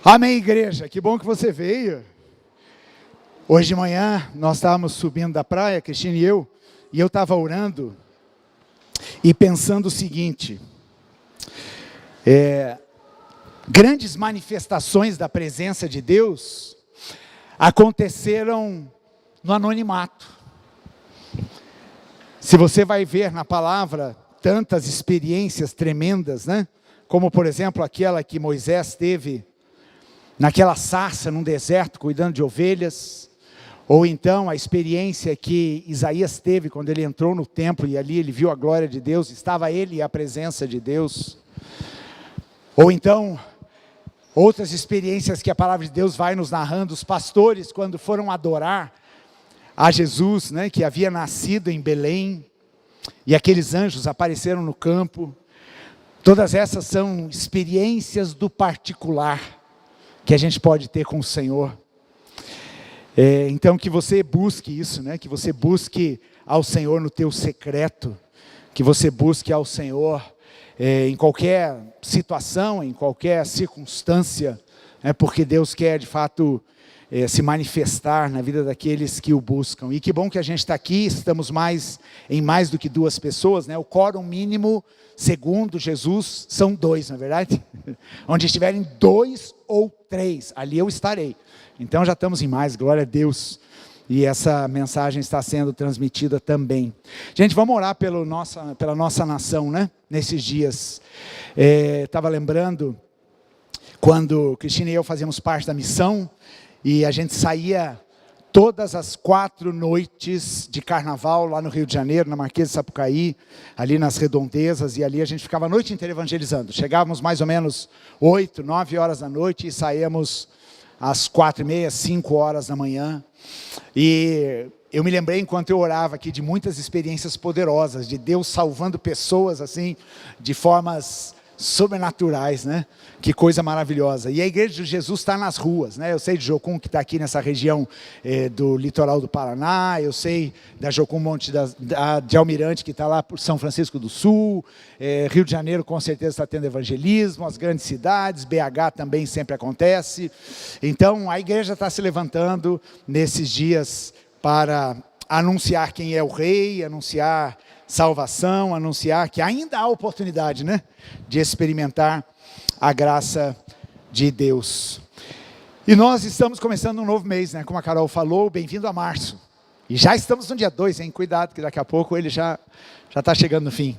Amém, igreja, que bom que você veio. Hoje de manhã nós estávamos subindo da praia, Cristina e eu estava orando e pensando o seguinte: grandes manifestações da presença de Deus aconteceram no anonimato. Se você vai ver na palavra tantas experiências tremendas, né? Como por exemplo aquela que Moisés teve naquela sarça num deserto cuidando de ovelhas, ou então a experiência que Isaías teve quando ele entrou no templo e ali ele viu a glória de Deus, estava ele e a presença de Deus, ou então outras experiências que a palavra de Deus vai nos narrando, os pastores quando foram adorar a Jesus, né, que havia nascido em Belém, e aqueles anjos apareceram no campo. Todas essas são experiências do particular que a gente pode ter com o Senhor. Então que você busque isso, né? Que você busque ao Senhor no teu secreto, que você busque ao Senhor em qualquer situação, em qualquer circunstância, porque Deus quer de fato se manifestar na vida daqueles que o buscam. E que bom que a gente está aqui, estamos em mais do que 2 pessoas, né? O quórum mínimo, segundo Jesus, são 2, não é verdade? Onde estiverem 2 ou 3, ali eu estarei. Então já estamos em mais, glória a Deus. E essa mensagem está sendo transmitida também. Gente, vamos orar pela nossa nação, né? Nesses dias. Estava lembrando, quando Cristina e eu fazíamos parte da missão, e a gente saía todas as 4 noites de carnaval lá no Rio de Janeiro, na Marquês de Sapucaí, ali nas redondezas, e ali a gente ficava a noite inteira evangelizando. Chegávamos mais ou menos 8, 9 horas da noite e saíamos às 4h30, 5 horas da manhã. E eu me lembrei, enquanto eu orava aqui, de muitas experiências poderosas, de Deus salvando pessoas assim, de formas sobrenaturais, né? Que coisa maravilhosa. E a Igreja de Jesus está nas ruas, né? Eu sei de Jocum, que está aqui nessa região do litoral do Paraná, eu sei da Jocum Monte de Almirante, que está lá por São Francisco do Sul, Rio de Janeiro com certeza está tendo evangelismo, as grandes cidades, BH também sempre acontece. Então a igreja está se levantando nesses dias para anunciar quem é o rei, anunciar salvação, anunciar que ainda há oportunidade, né, de experimentar a graça de Deus. E nós estamos começando um novo mês, né, como a Carol falou, bem-vindo a março. E já estamos no dia 2, hein, cuidado que daqui a pouco ele já está chegando no fim.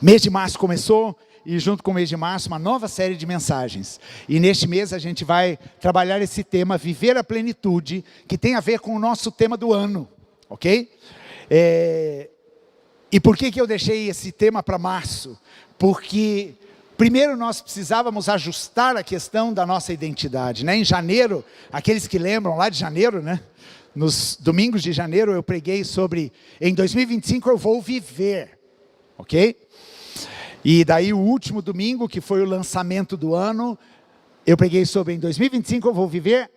Mês de março começou, e junto com o mês de março, uma nova série de mensagens. E neste mês a gente vai trabalhar esse tema, viver a plenitude, que tem a ver com o nosso tema do ano, ok? E por que eu deixei esse tema para março? Porque primeiro nós precisávamos ajustar a questão da nossa identidade, né? Em janeiro, aqueles que lembram lá de janeiro, né? Nos domingos de janeiro eu preguei sobre, em 2025 eu vou viver, ok? E daí o último domingo, que foi o lançamento do ano, eu preguei sobre, em 2025 eu vou viver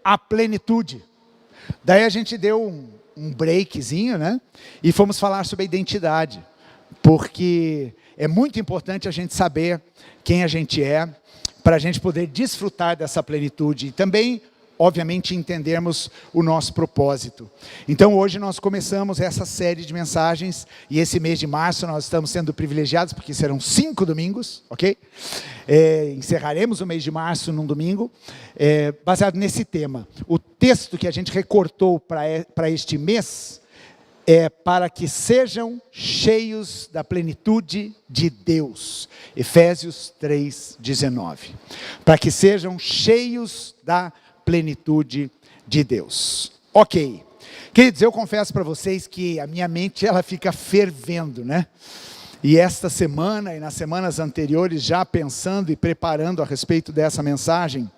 a plenitude. Daí a gente deu um breakzinho, né? E fomos falar sobre a identidade, porque é muito importante a gente saber quem a gente é, para a gente poder desfrutar dessa plenitude e também, obviamente, entendermos o nosso propósito. Então hoje nós começamos essa série de mensagens, e esse mês de março nós estamos sendo privilegiados, porque serão 5 domingos, ok? Encerraremos o mês de março num domingo, baseado nesse tema. O texto que a gente recortou para este mês é para que sejam cheios da plenitude de Deus. Efésios 3:19. Para que sejam cheios da plenitude de Deus. Ok. Queridos, eu confesso para vocês que a minha mente ela fica fervendo, né? E esta semana e nas semanas anteriores, já pensando e preparando a respeito dessa mensagem,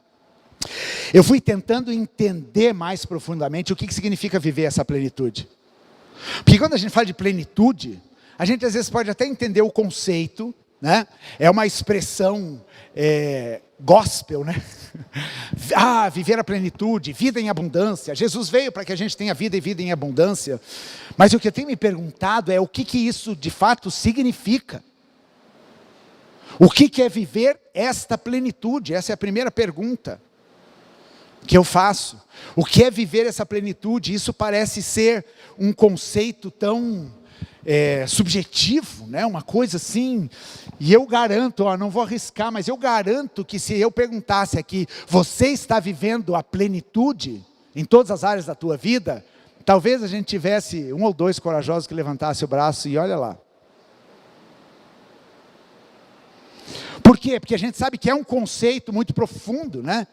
eu fui tentando entender mais profundamente o que significa viver essa plenitude. Porque quando a gente fala de plenitude, a gente às vezes pode até entender o conceito, né? É uma expressão gospel, né? Viver a plenitude, vida em abundância. Jesus veio para que a gente tenha vida e vida em abundância. Mas o que eu tenho me perguntado é o que isso de fato significa. O que é viver esta plenitude? Essa é a primeira pergunta que eu faço. O que é viver essa plenitude? Isso parece ser um conceito tão subjetivo, né? Uma coisa assim. E eu garanto, não vou arriscar, mas eu garanto que se eu perguntasse aqui, você está vivendo a plenitude em todas as áreas da tua vida? Talvez a gente tivesse um ou dois corajosos que levantasse o braço e olha lá. Por quê? Porque a gente sabe que é um conceito muito profundo, né?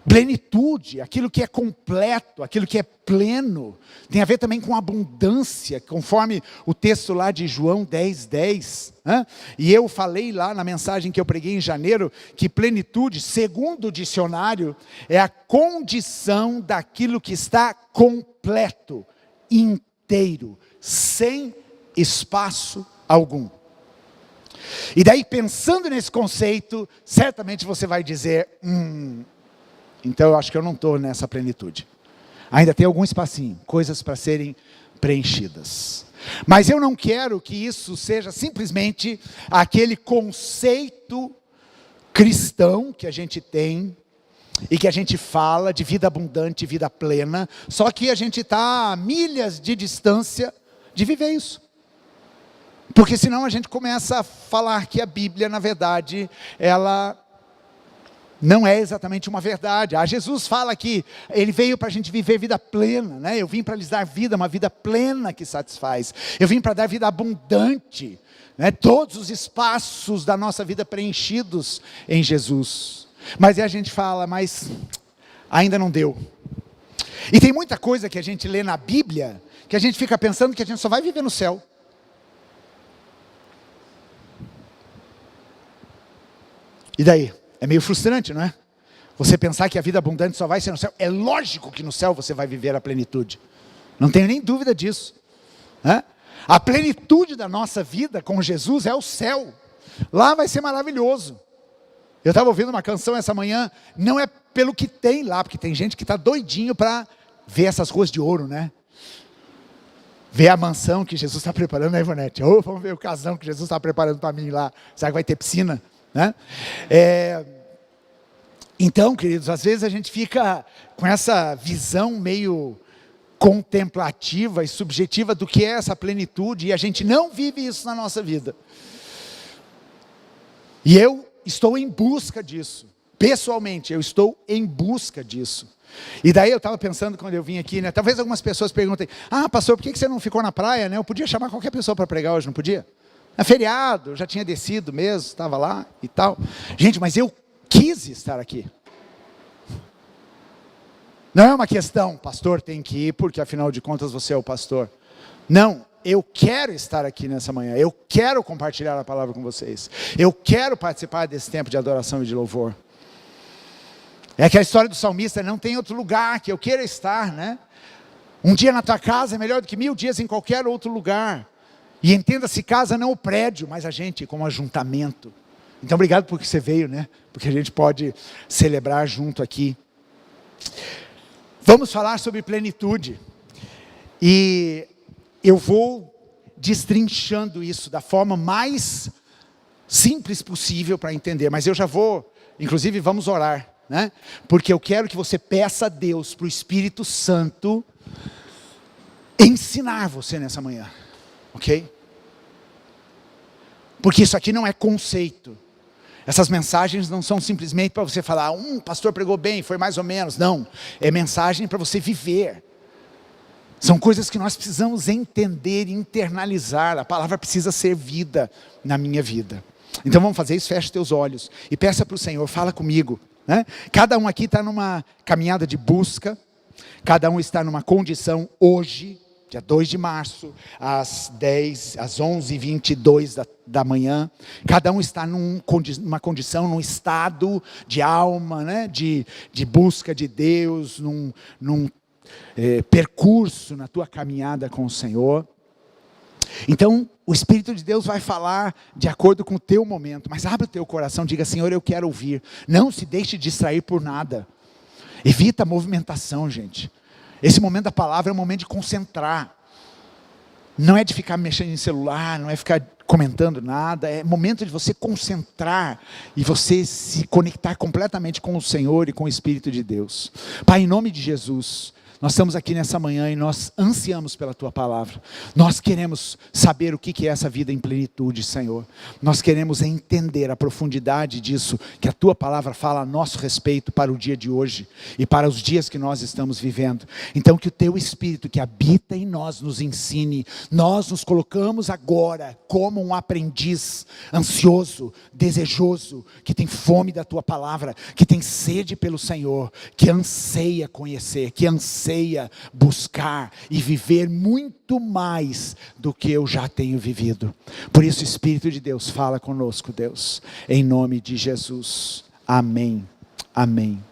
Plenitude, aquilo que é completo, aquilo que é pleno, tem a ver também com abundância, conforme o texto lá de João 10:10. E eu falei lá na mensagem que eu preguei em janeiro, que plenitude, segundo o dicionário, é a condição daquilo que está completo, inteiro, sem espaço algum. E daí, pensando nesse conceito, certamente você vai dizer, então eu acho que eu não estou nessa plenitude. Ainda tem algum espacinho, coisas para serem preenchidas. Mas eu não quero que isso seja simplesmente aquele conceito cristão que a gente tem e que a gente fala de vida abundante, vida plena, só que a gente está a milhas de distância de viver isso. Porque senão a gente começa a falar que a Bíblia, na verdade, ela não é exatamente uma verdade. Jesus fala que Ele veio para a gente viver vida plena, né? Eu vim para lhes dar vida, uma vida plena que satisfaz. Eu vim para dar vida abundante, né? Todos os espaços da nossa vida preenchidos em Jesus. Mas aí a gente fala, mas ainda não deu. E tem muita coisa que a gente lê na Bíblia, que a gente fica pensando que a gente só vai viver no céu. E daí? É meio frustrante, não é? Você pensar que a vida abundante só vai ser no céu. É lógico que no céu você vai viver a plenitude. Não tenho nem dúvida disso. A plenitude da nossa vida com Jesus é o céu. Lá vai ser maravilhoso. Eu estava ouvindo uma canção essa manhã. Não é pelo que tem lá, porque tem gente que está doidinho para ver essas ruas de ouro, né? Ver a mansão que Jesus está preparando, né, Ivonete? Vamos ver o casão que Jesus está preparando para mim lá. Será que vai ter piscina? Né? Então, queridos, às vezes a gente fica com essa visão meio contemplativa e subjetiva do que é essa plenitude, e a gente não vive isso na nossa vida. E eu estou em busca disso, pessoalmente, eu estou em busca disso. E daí eu estava pensando quando eu vim aqui, né? Talvez algumas pessoas perguntem, pastor, por que você não ficou na praia, né? Eu podia chamar qualquer pessoa para pregar hoje, não podia? É feriado, já tinha descido mesmo, estava lá e tal. Gente, mas eu quis estar aqui. Não é uma questão, pastor tem que ir, porque afinal de contas você é o pastor. Não, eu quero estar aqui nessa manhã, eu quero compartilhar a palavra com vocês. Eu quero participar desse tempo de adoração e de louvor. É aquela história do salmista, não tem outro lugar que eu queira estar, né? Um dia na tua casa é melhor do que 1000 dias em qualquer outro lugar. E entenda-se casa não o prédio, mas a gente como ajuntamento. Então obrigado porque você veio, né? Porque a gente pode celebrar junto aqui. Vamos falar sobre plenitude. E eu vou destrinchando isso da forma mais simples possível para entender. Mas eu já vou, inclusive vamos orar, né? Porque eu quero que você peça a Deus, para o Espírito Santo, ensinar você nessa manhã. Ok? Porque isso aqui não é conceito. Essas mensagens não são simplesmente para você falar, pastor pregou bem, foi mais ou menos. Não, é mensagem para você viver. São coisas que nós precisamos entender e internalizar. A palavra precisa ser vida na minha vida. Então vamos fazer isso, feche teus olhos e peça para o Senhor, fala comigo. Né? Cada um aqui está numa caminhada de busca, cada um está numa condição hoje, dia 2 de março, às 11h22 da manhã. Cada um está numa condição, num estado de alma, né? de busca de Deus, num percurso na tua caminhada com o Senhor. Então, o Espírito de Deus vai falar de acordo com o teu momento. Mas abre o teu coração, diga, Senhor, eu quero ouvir. Não se deixe distrair por nada. Evita a movimentação, gente. Esse momento da palavra é um momento de concentrar. Não é de ficar mexendo em celular, não é ficar comentando nada, é momento de você concentrar e você se conectar completamente com o Senhor e com o Espírito de Deus. Pai, em nome de Jesus, nós estamos aqui nessa manhã e nós ansiamos pela Tua palavra. Nós queremos saber o que é essa vida em plenitude, Senhor. Nós queremos entender a profundidade disso, que a Tua palavra fala a nosso respeito para o dia de hoje e para os dias que nós estamos vivendo. Então que o Teu Espírito que habita em nós nos ensine. Nós nos colocamos agora como um aprendiz ansioso, desejoso, que tem fome da Tua palavra, que tem sede pelo Senhor, que anseia conhecer, que anseia buscar e viver muito mais do que eu já tenho vivido. Por isso, Espírito de Deus, fala conosco, Deus, em nome de Jesus. Amém. Amém.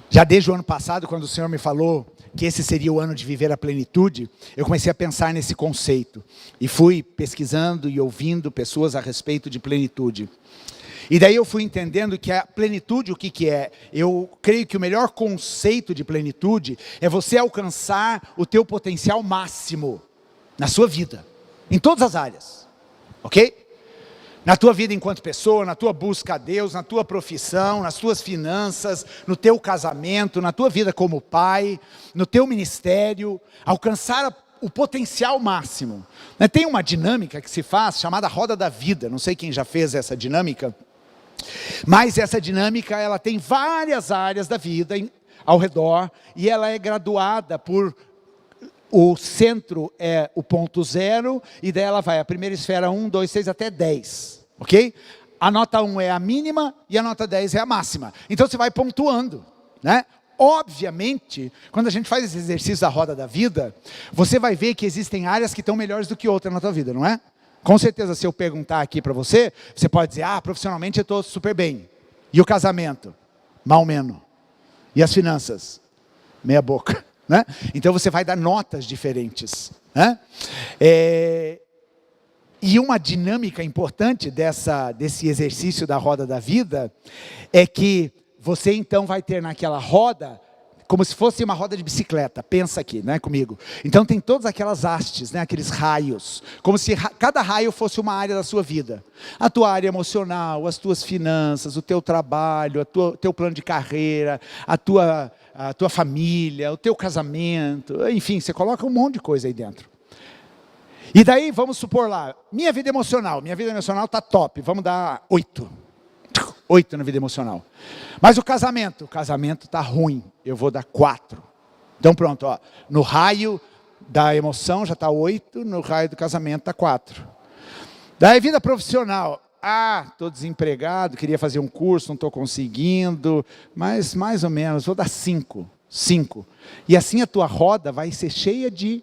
Já desde o ano passado, quando o Senhor me falou que esse seria o ano de viver a plenitude, eu comecei a pensar nesse conceito e fui pesquisando e ouvindo pessoas a respeito de plenitude. E daí eu fui entendendo que a plenitude, o que é? Eu creio que o melhor conceito de plenitude é você alcançar o teu potencial máximo na sua vida, em todas as áreas, ok? Na tua vida enquanto pessoa, na tua busca a Deus, na tua profissão, nas tuas finanças, no teu casamento, na tua vida como pai, no teu ministério, alcançar o potencial máximo. Tem uma dinâmica que se faz chamada roda da vida, não sei quem já fez essa dinâmica, mas essa dinâmica ela tem várias áreas da vida ao redor e ela é graduada por... O centro é o ponto 0 e daí ela vai a primeira esfera 1, 2, 6 até 10, ok? A nota 1 é a mínima e a nota 10 é a máxima. Então você vai pontuando, né? Obviamente, quando a gente faz esse exercício da roda da vida, você vai ver que existem áreas que estão melhores do que outras na tua vida, não é? Com certeza, se eu perguntar aqui para você, você pode dizer, profissionalmente eu estou super bem. E o casamento? Mal menos. E as finanças? Meia boca. Né? Então você vai dar notas diferentes. Né? E uma dinâmica importante desse exercício da roda da vida é que você então vai ter naquela roda como se fosse uma roda de bicicleta, pensa aqui, né, comigo. Então tem todas aquelas hastes, né, aqueles raios, como se cada raio fosse uma área da sua vida. A tua área emocional, as tuas finanças, o teu trabalho, o teu plano de carreira, a tua família, o teu casamento, enfim, você coloca um monte de coisa aí dentro. E daí, vamos supor lá, minha vida emocional está top, vamos dar 8. 8 na vida emocional. Mas o casamento está ruim, eu vou dar 4. Então pronto, ó, no raio da emoção já está 8, no raio do casamento está 4. Daí vida profissional, estou desempregado, queria fazer um curso, não estou conseguindo, mas mais ou menos, vou dar 5. 5. E assim a tua roda vai ser cheia de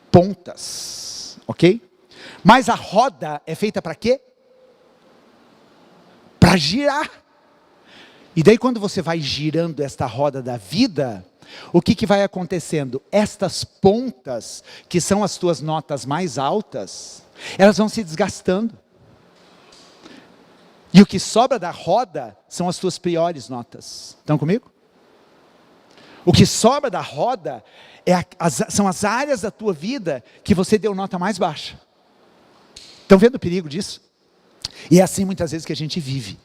pontas, ok? Mas a roda é feita para quê? Para girar. E daí quando você vai girando esta roda da vida, o que vai acontecendo? Estas pontas, que são as tuas notas mais altas, elas vão se desgastando. E o que sobra da roda são as tuas piores notas. Estão comigo? O que sobra da roda são as áreas da tua vida que você deu nota mais baixa. Estão vendo o perigo disso? E é assim muitas vezes que a gente vive.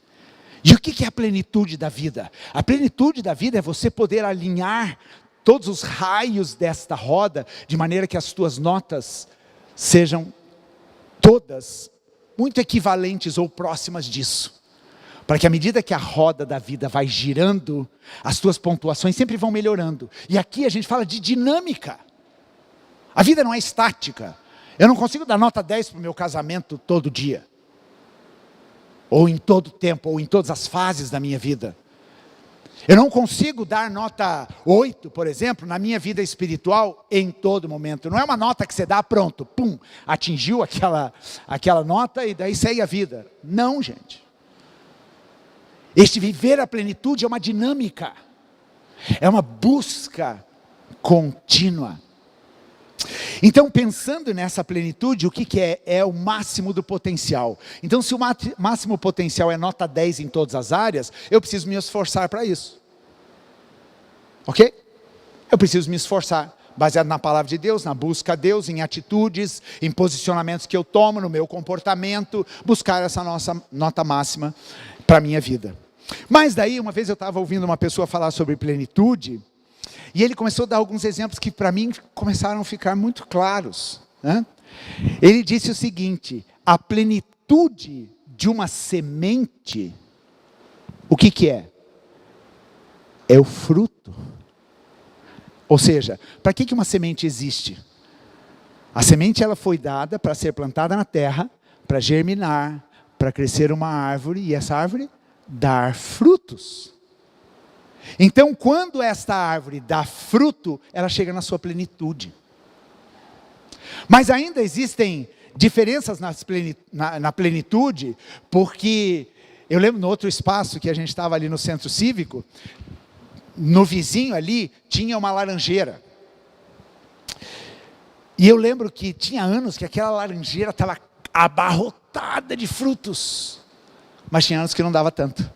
E o que é a plenitude da vida? A plenitude da vida é você poder alinhar todos os raios desta roda, de maneira que as tuas notas sejam todas muito equivalentes ou próximas disso. Para que à medida que a roda da vida vai girando, as tuas pontuações sempre vão melhorando. E aqui a gente fala de dinâmica. A vida não é estática. Eu não consigo dar nota 10 para o meu casamento todo dia. Ou em todo tempo, ou em todas as fases da minha vida. Eu não consigo dar nota 8, por exemplo, na minha vida espiritual em todo momento. Não é uma nota que você dá, pronto, pum, atingiu aquela nota e daí segue a vida. Não, gente. Este viver a plenitude é uma dinâmica. É uma busca contínua. Então, pensando nessa plenitude, o que é? É o máximo do potencial. Então, se o máximo potencial é nota 10 em todas as áreas, eu preciso me esforçar para isso. Ok? Eu preciso me esforçar baseado na palavra de Deus, na busca a Deus, em atitudes, em posicionamentos que eu tomo, no meu comportamento, buscar essa nossa nota máxima para a minha vida. Mas daí, uma vez eu estava ouvindo uma pessoa falar sobre plenitude, e ele começou a dar alguns exemplos que para mim começaram a ficar muito claros, né? Ele disse o seguinte: a plenitude de uma semente, o que é? É o fruto. Ou seja, para que uma semente existe? A semente ela foi dada para ser plantada na terra, para germinar, para crescer uma árvore, e essa árvore dar frutos. Então, quando esta árvore dá fruto, ela chega na sua plenitude. Mas ainda existem diferenças na plenitude, porque eu lembro no outro espaço que a gente estava ali no centro cívico, no vizinho ali tinha uma laranjeira. E eu lembro que tinha anos que aquela laranjeira estava abarrotada de frutos, mas tinha anos que não dava tanto.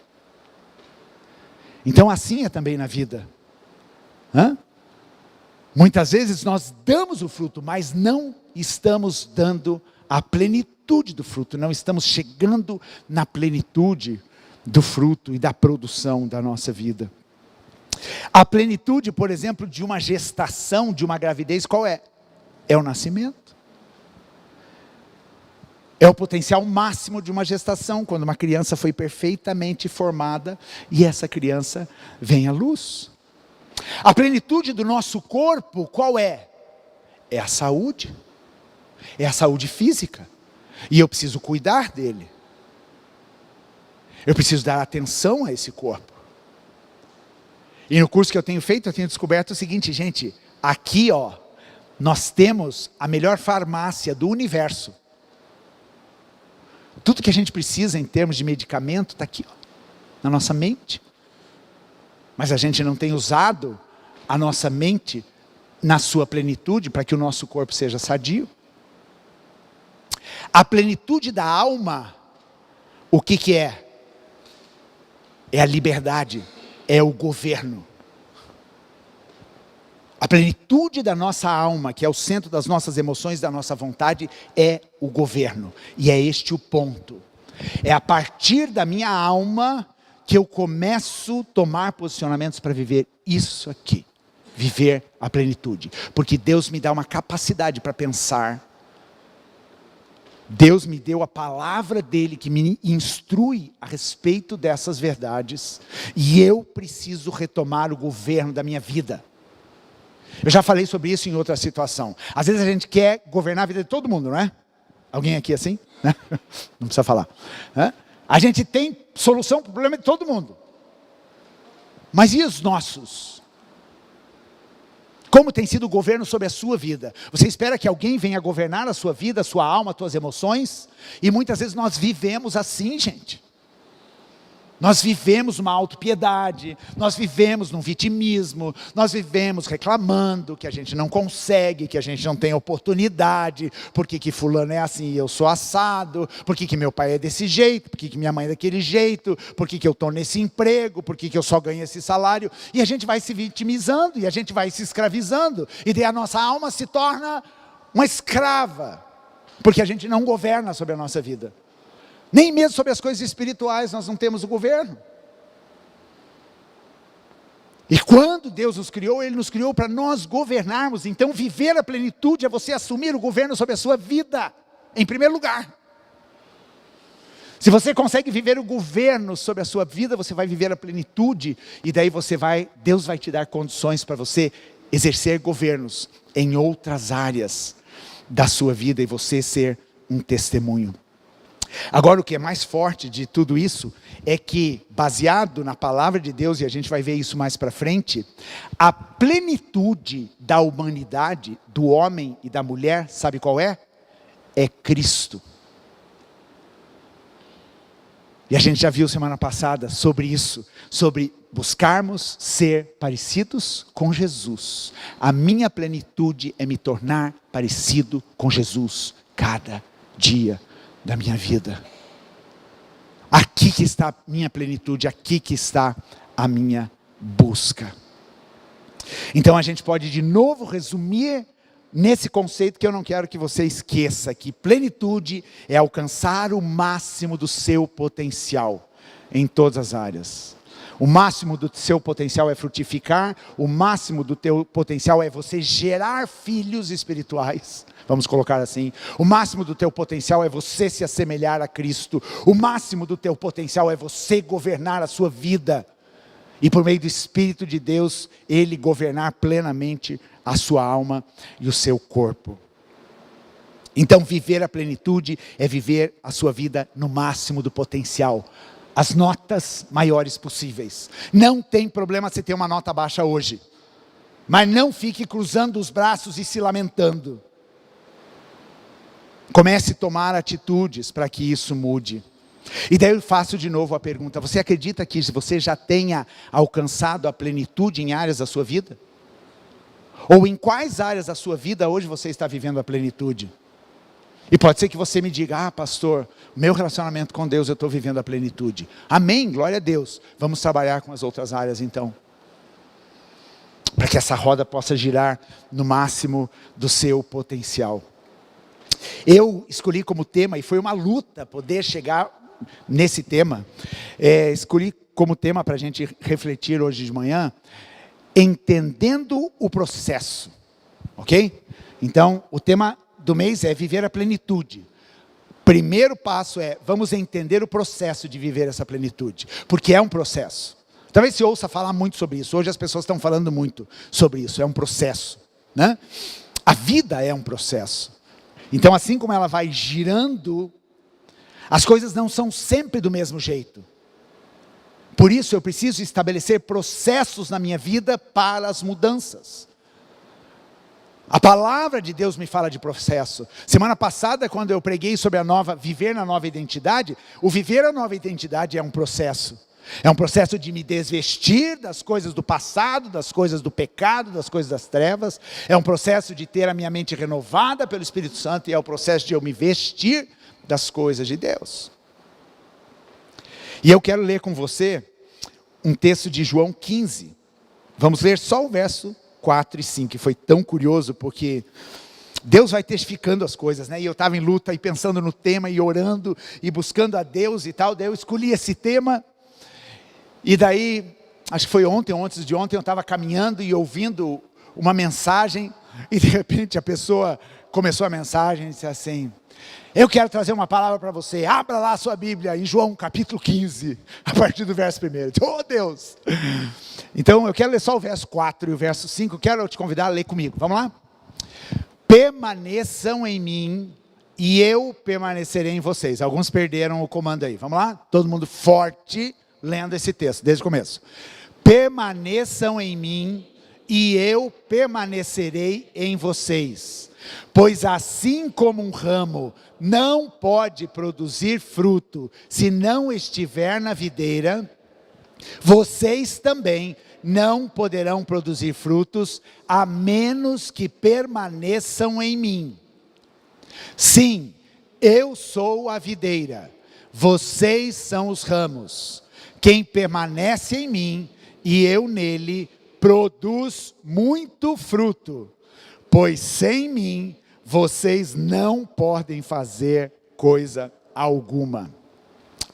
Então assim é também na vida. Muitas vezes nós damos o fruto, mas não estamos dando a plenitude do fruto, não estamos chegando na plenitude do fruto e da produção da nossa vida. A plenitude, por exemplo, de uma gestação, de uma gravidez, qual é? É o nascimento. É o potencial máximo de uma gestação, quando uma criança foi perfeitamente formada e essa criança vem à luz. A plenitude do nosso corpo, qual é? É a saúde. É a saúde física. E eu preciso cuidar dele. Eu preciso dar atenção a esse corpo. E no curso que eu tenho feito, eu tenho descoberto o seguinte, gente, aqui nós temos a melhor farmácia do universo. Tudo que a gente precisa em termos de medicamento está aqui, na nossa mente. Mas a gente não tem usado a nossa mente na sua plenitude para que o nosso corpo seja sadio. A plenitude da alma, o que é? É a liberdade, é o governo. A plenitude da nossa alma, que é o centro das nossas emoções, da nossa vontade, é o governo. E é este o ponto. É a partir da minha alma que eu começo a tomar posicionamentos para viver isso aqui. Viver a plenitude. Porque Deus me dá uma capacidade para pensar. Deus me deu a palavra dele que me instrui a respeito dessas verdades. E eu preciso retomar o governo da minha vida. Eu já falei sobre isso em outra situação. Às vezes a gente quer governar a vida de todo mundo, não é? Alguém aqui assim? Não precisa falar. A gente tem solução para o problema de todo mundo. Mas e os nossos? Como tem sido o governo sobre a sua vida? Você espera que alguém venha governar a sua vida, a sua alma, as suas emoções? E muitas vezes nós vivemos assim, gente. Nós vivemos uma autopiedade, nós vivemos num vitimismo, nós vivemos reclamando que a gente não consegue, que a gente não tem oportunidade, porque que fulano é assim e eu sou assado, porque que meu pai é desse jeito, porque que minha mãe é daquele jeito, porque que eu estou nesse emprego, porque que eu só ganho esse salário, e a gente vai se vitimizando, e a gente vai se escravizando, e daí a nossa alma se torna uma escrava, porque a gente não governa sobre a nossa vida. Nem mesmo sobre as coisas espirituais nós não temos o governo. E quando Deus nos criou, Ele nos criou para nós governarmos. Então viver a plenitude é você assumir o governo sobre a sua vida, em primeiro lugar. Se você consegue viver o governo sobre a sua vida, você vai viver a plenitude. E daí Deus vai te dar condições para você exercer governos em outras áreas da sua vida e você ser um testemunho. Agora o que é mais forte de tudo isso é que, baseado na palavra de Deus, e a gente vai ver isso mais para frente, a plenitude da humanidade, do homem e da mulher, sabe qual é? É Cristo. E a gente já viu semana passada sobre isso, sobre buscarmos ser parecidos com Jesus. A minha plenitude é me tornar parecido com Jesus cada dia da minha vida. Aqui que está a minha plenitude, aqui que está a minha busca. Então a gente pode de novo resumir nesse conceito que eu não quero que você esqueça, que plenitude é alcançar o máximo do seu potencial em todas as áreas. O máximo do seu potencial é frutificar, o máximo do teu potencial é você gerar filhos espirituais, vamos colocar assim. O máximo do teu potencial é você se assemelhar a Cristo. O máximo do teu potencial é você governar a sua vida. E por meio do Espírito de Deus, Ele governar plenamente a sua alma e o seu corpo. Então viver a plenitude é viver a sua vida no máximo do potencial. As notas maiores possíveis. Não tem problema você ter uma nota baixa hoje. Mas não fique cruzando os braços e se lamentando. Comece a tomar atitudes para que isso mude. E daí eu faço de novo a pergunta: você acredita que você já tenha alcançado a plenitude em áreas da sua vida? Ou em quais áreas da sua vida hoje você está vivendo a plenitude? E pode ser que você me diga: pastor, meu relacionamento com Deus eu estou vivendo a plenitude. Amém, glória a Deus. Vamos trabalhar com as outras áreas então. Para que essa roda possa girar no máximo do seu potencial. Eu escolhi como tema, e foi uma luta poder chegar nesse tema. Escolhi como tema para a gente refletir hoje de manhã, entendendo o processo. Ok? Então, o tema do mês é viver a plenitude. Primeiro passo é, vamos entender o processo de viver essa plenitude. Porque é um processo. Talvez se ouça falar muito sobre isso. Hoje as pessoas estão falando muito sobre isso. É um processo, né? A vida é um processo. Então assim como ela vai girando, as coisas não são sempre do mesmo jeito. Por isso eu preciso estabelecer processos na minha vida para as mudanças. A palavra de Deus me fala de processo. Semana passada, quando eu preguei sobre viver na nova identidade, o viver a nova identidade é um processo. É um processo de me desvestir das coisas do passado, das coisas do pecado, das coisas das trevas. É um processo de ter a minha mente renovada pelo Espírito Santo, e é o processo de eu me vestir das coisas de Deus. E eu quero ler com você um texto de João 15. Vamos ler só o verso 4 e 5, que foi tão curioso, porque Deus vai testificando as coisas, né? E eu estava em luta e pensando no tema e orando e buscando a Deus e tal. Daí eu escolhi esse tema. E daí, acho que foi ontem ou antes de ontem, eu estava caminhando e ouvindo uma mensagem. E de repente a pessoa começou a mensagem e disse assim: eu quero trazer uma palavra para você. Abra lá a sua Bíblia em João capítulo 15, a partir do verso 1. Oh Deus! Então eu quero ler só o verso 4 e o verso 5. Quero te convidar a ler comigo. Vamos lá? Permaneçam em mim e eu permanecerei em vocês. Alguns perderam o comando aí. Vamos lá? Todo mundo forte lendo esse texto, desde o começo. Permaneçam em mim e eu permanecerei em vocês. Pois assim como um ramo não pode produzir fruto se não estiver na videira, vocês também não poderão produzir frutos a menos que permaneçam em mim. Sim, eu sou a videira, vocês são os ramos. Quem permanece em mim e eu nele produz muito fruto, pois sem mim vocês não podem fazer coisa alguma.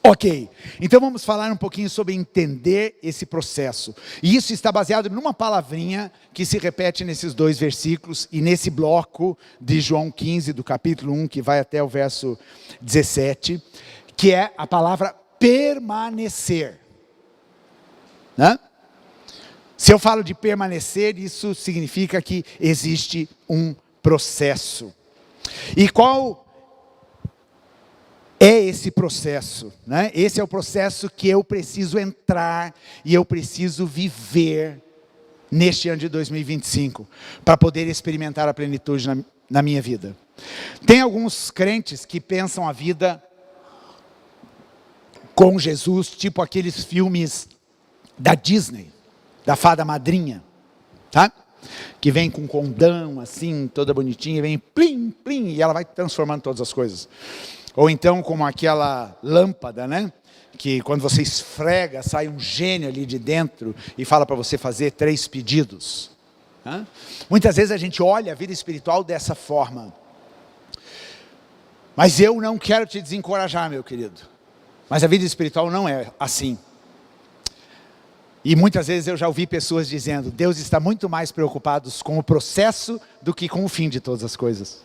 Ok, então vamos falar um pouquinho sobre entender esse processo. E isso está baseado numa palavrinha que se repete nesses dois versículos e nesse bloco de João 15, do capítulo 1, que vai até o verso 17, que é a palavra permanecer. Né? Se eu falo de permanecer, isso significa que existe um processo. E qual é esse processo? Né? Esse é o processo que eu preciso entrar e eu preciso viver neste ano de 2025, para poder experimentar a plenitude na minha vida. Tem alguns crentes que pensam a vida com Jesus, tipo aqueles filmes da Disney, da fada madrinha, tá? Que vem com um condão assim, toda bonitinha, vem plim, plim, e ela vai transformando todas as coisas. Ou então como aquela lâmpada, né? Que quando você esfrega, sai um gênio ali de dentro e fala para você fazer 3 pedidos. Muitas vezes a gente olha a vida espiritual dessa forma. Mas eu não quero te desencorajar, meu querido. Mas a vida espiritual não é assim. E muitas vezes eu já ouvi pessoas dizendo: Deus está muito mais preocupado com o processo do que com o fim de todas as coisas.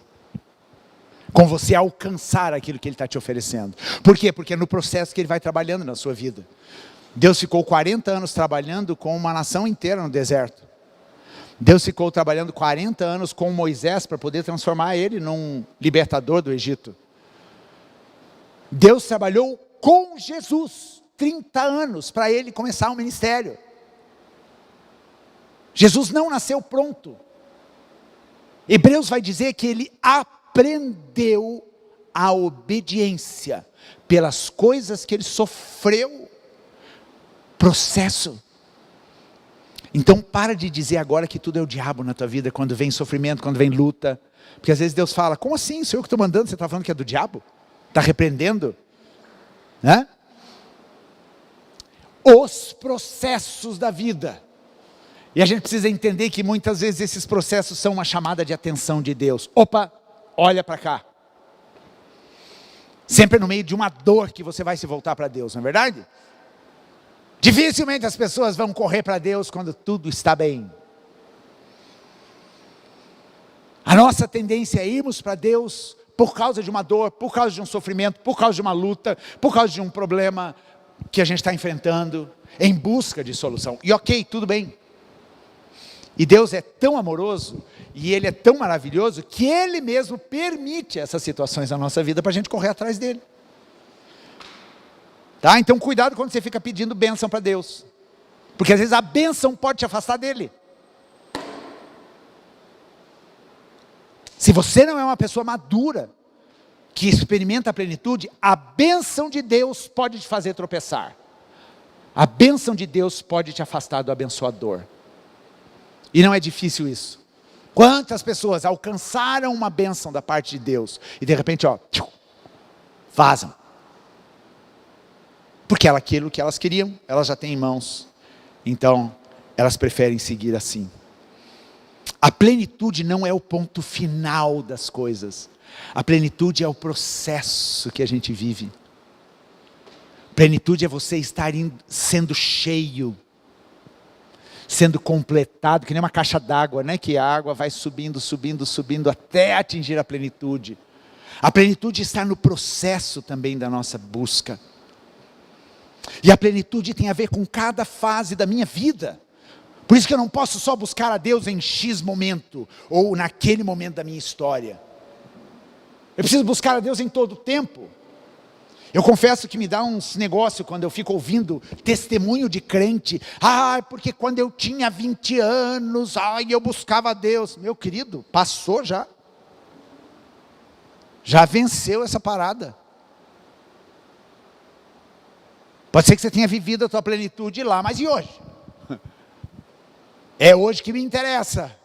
Com você alcançar aquilo que Ele está te oferecendo. Por quê? Porque é no processo que Ele vai trabalhando na sua vida. Deus ficou 40 anos trabalhando com uma nação inteira no deserto. Deus ficou trabalhando 40 anos com Moisés para poder transformar ele num libertador do Egito. Deus trabalhou com Jesus 30 anos para ele começar o ministério. Jesus não nasceu pronto. Hebreus vai dizer que ele aprendeu a obediência pelas coisas que ele sofreu. Processo. Então para de dizer agora que tudo é o diabo na tua vida, quando vem sofrimento, quando vem luta. Porque às vezes Deus fala: como assim? Sou eu que estou mandando, você está falando que é do diabo? Está repreendendo? Né? Os processos da vida. E a gente precisa entender que muitas vezes esses processos são uma chamada de atenção de Deus. Opa, olha para cá. Sempre no meio de uma dor que você vai se voltar para Deus, não é verdade? Dificilmente as pessoas vão correr para Deus quando tudo está bem. A nossa tendência é irmos para Deus por causa de uma dor, por causa de um sofrimento, por causa de uma luta, por causa de um problema que a gente está enfrentando, em busca de solução. E ok, tudo bem. E Deus é tão amoroso, e Ele é tão maravilhoso, que Ele mesmo permite essas situações na nossa vida para a gente correr atrás dEle. Tá? Então cuidado quando você fica pedindo bênção para Deus. Porque às vezes a bênção pode te afastar dEle. Se você não é uma pessoa madura, que experimenta a plenitude, a bênção de Deus pode te fazer tropeçar. A bênção de Deus pode te afastar do abençoador. E não é difícil isso. Quantas pessoas alcançaram uma bênção da parte de Deus, e de repente, vazam. Porque aquilo que elas queriam, elas já têm em mãos. Então, elas preferem seguir assim. A plenitude não é o ponto final das coisas. A plenitude é o processo que a gente vive. Plenitude é você estar sendo cheio, sendo completado, que nem uma caixa d'água, né? Que a água vai subindo, subindo, subindo, até atingir a plenitude. A plenitude está no processo também da nossa busca. E a plenitude tem a ver com cada fase da minha vida. Por isso que eu não posso só buscar a Deus em X momento, ou naquele momento da minha história. Eu preciso buscar a Deus em todo o tempo. Eu confesso que me dá uns negócios quando eu fico ouvindo testemunho de crente. Porque quando eu tinha 20 anos, eu buscava a Deus. Meu querido, passou já. Já venceu essa parada. Pode ser que você tenha vivido a tua plenitude lá, mas e hoje? É hoje que me interessa.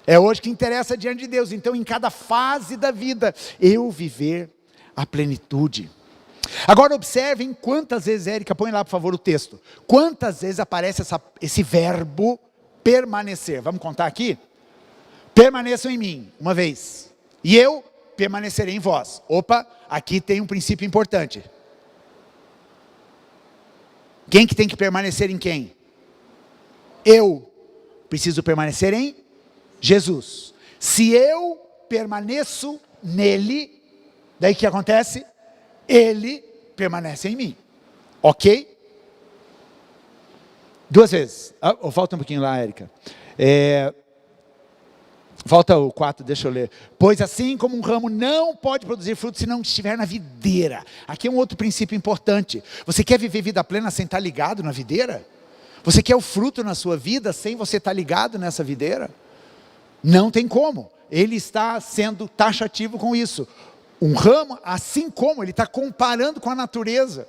É hoje que interessa diante de Deus. Então, em cada fase da vida, eu viver a plenitude. Agora observem quantas vezes, Érica, põe lá por favor o texto. Quantas vezes aparece esse verbo permanecer. Vamos contar aqui? Permaneçam em mim, uma vez. E eu permanecerei em vós. Opa, aqui tem um princípio importante. Quem que tem que permanecer em quem? Eu preciso permanecer em Jesus. Se eu permaneço nele, daí o que acontece? Ele permanece em mim. Ok? Duas vezes. Falta um pouquinho lá, Érica. Falta o 4, deixa eu ler. Pois assim como um ramo não pode produzir fruto se não estiver na videira. Aqui é um outro princípio importante. Você quer viver vida plena sem estar ligado na videira? Você quer o fruto na sua vida sem você estar ligado nessa videira? Não tem como. Ele está sendo taxativo com isso. Um ramo, assim como ele está comparando com a natureza.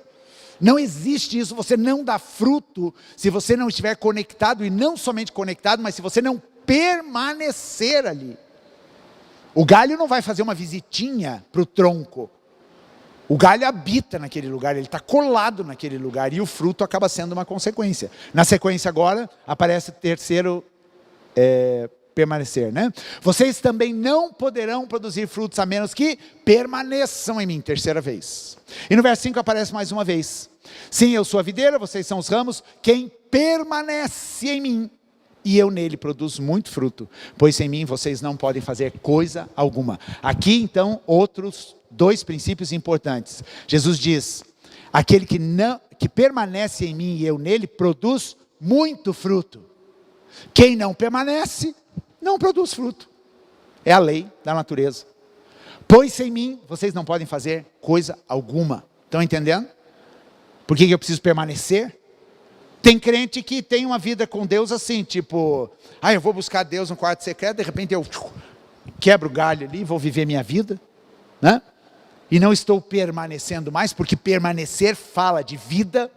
Não existe isso, você não dá fruto se você não estiver conectado, e não somente conectado, mas se você não permanecer ali. O galho não vai fazer uma visitinha para o tronco. O galho habita naquele lugar, ele está colado naquele lugar, e o fruto acaba sendo uma consequência. Na sequência agora, aparece o terceiro permanecer, né? Vocês também não poderão produzir frutos a menos que permaneçam em mim. Terceira vez. E no verso 5 aparece mais uma vez. Sim, eu sou a videira, vocês são os ramos. Quem permanece em mim e eu nele produz muito fruto, pois sem mim vocês não podem fazer coisa alguma. Aqui então outros 2 princípios importantes. Jesus diz: aquele que permanece em mim e eu nele produz muito fruto. Quem não permanece não produz fruto. É a lei da natureza. Pois sem mim vocês não podem fazer coisa alguma. Estão entendendo? Por que eu preciso permanecer? Tem crente que tem uma vida com Deus assim, tipo, eu vou buscar Deus no quarto secreto, de repente eu quebro o galho ali, vou viver minha vida, né? E não estou permanecendo mais, porque permanecer fala de vida,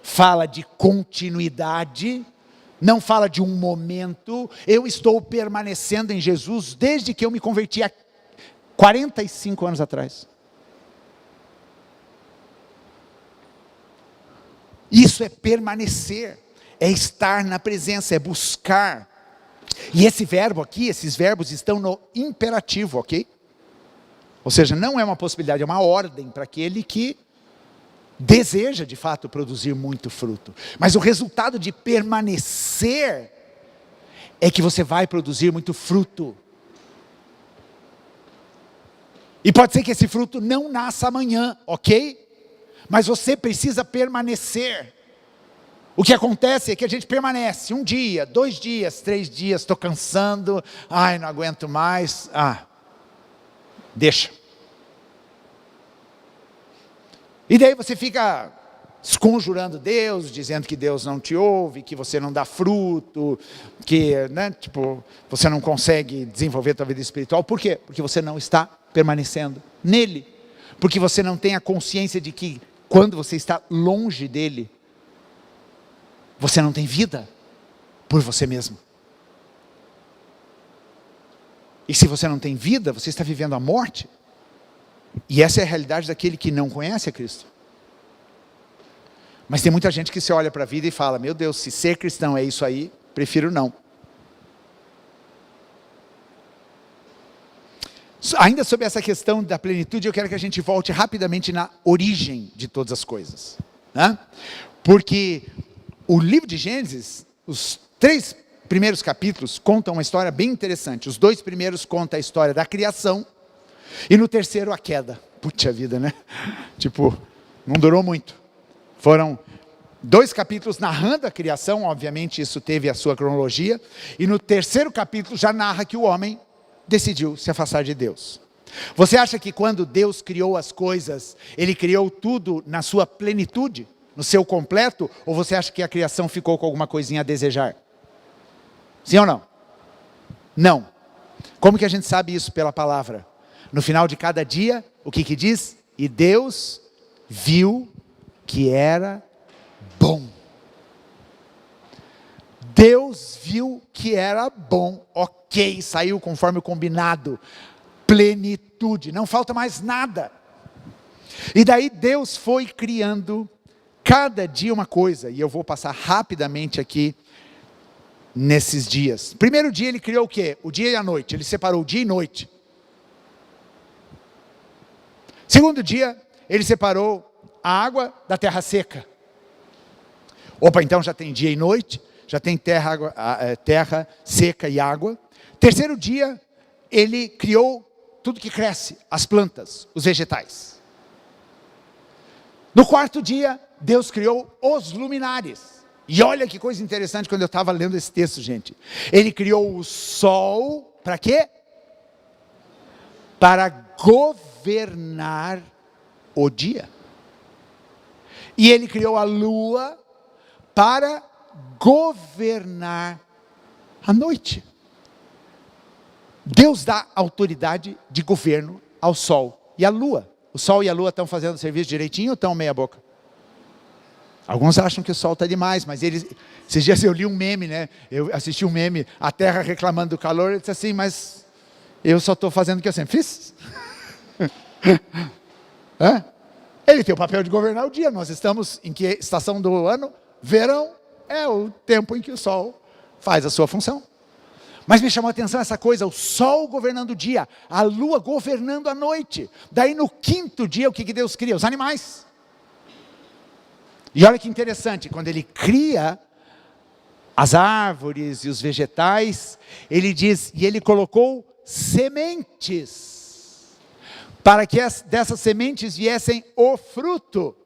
fala de continuidade, não fala de um momento. Eu estou permanecendo em Jesus desde que eu me converti há 45 anos atrás. Isso é permanecer, é estar na presença, é buscar. E esse verbo aqui, esses verbos estão no imperativo, ok? Ou seja, não é uma possibilidade, é uma ordem para aquele que deseja de fato produzir muito fruto. Mas o resultado de permanecer é que você vai produzir muito fruto. E pode ser que esse fruto não nasça amanhã, ok? Mas você precisa permanecer. O que acontece é que a gente permanece 1 dia, 2 dias, 3 dias, estou cansando, não aguento mais, deixa. E daí você fica esconjurando Deus, dizendo que Deus não te ouve, que você não dá fruto, que você não consegue desenvolver a tua vida espiritual. Por quê? Porque você não está permanecendo nele. Porque você não tem a consciência de que quando você está longe dele, você não tem vida por você mesmo. E se você não tem vida, você está vivendo a morte. E essa é a realidade daquele que não conhece a Cristo. Mas tem muita gente que se olha para a vida e fala: meu Deus, se ser cristão é isso aí, prefiro não. Ainda sobre essa questão da plenitude, eu quero que a gente volte rapidamente na origem de todas as coisas, né? Porque o livro de Gênesis, os 3 primeiros capítulos contam uma história bem interessante. Os 2 primeiros contam a história da criação, e no terceiro a queda. Puxa vida, né? Não durou muito. Foram 2 capítulos narrando a criação, obviamente isso teve a sua cronologia, e no terceiro capítulo já narra que o homem decidiu se afastar de Deus. Você acha que quando Deus criou as coisas, Ele criou tudo na sua plenitude, no seu completo, ou você acha que a criação ficou com alguma coisinha a desejar? Sim ou não? Não. Como que a gente sabe isso pela palavra? No final de cada dia, o que diz? E Deus viu que era bom. Deus viu que era bom, ok, saiu conforme o combinado, plenitude, não falta mais nada. E daí Deus foi criando cada dia uma coisa, e eu vou passar rapidamente aqui nesses dias. Primeiro dia ele criou o quê? O dia e a noite, ele separou o dia e noite. Segundo dia, ele separou a água da terra seca. Então já tem dia e noite, já tem terra seca e água. Terceiro dia, ele criou tudo que cresce, as plantas, os vegetais. No quarto dia, Deus criou os luminares. E olha que coisa interessante quando eu estava lendo esse texto, gente. Ele criou o sol, para quê? Para governar o dia. E ele criou a lua para governar a noite. Deus dá autoridade de governo ao sol e à lua. O sol e a lua estão fazendo o serviço direitinho ou estão meia boca? Alguns acham que o sol está demais, mas esses dias eu li um meme, né? Eu assisti um meme, a terra reclamando do calor, ele disse assim, mas eu só estou fazendo o que eu sempre fiz. Ele tem o papel de governar o dia. Nós estamos em que estação do ano? Verão é o tempo em que o sol faz a sua função. Mas me chamou a atenção essa coisa, o sol governando o dia, a lua governando a noite. Daí no quinto dia, o que Deus cria? Os animais. E olha que interessante, quando ele cria as árvores e os vegetais, ele diz, e ele colocou sementes, para que dessas sementes viessem o fruto.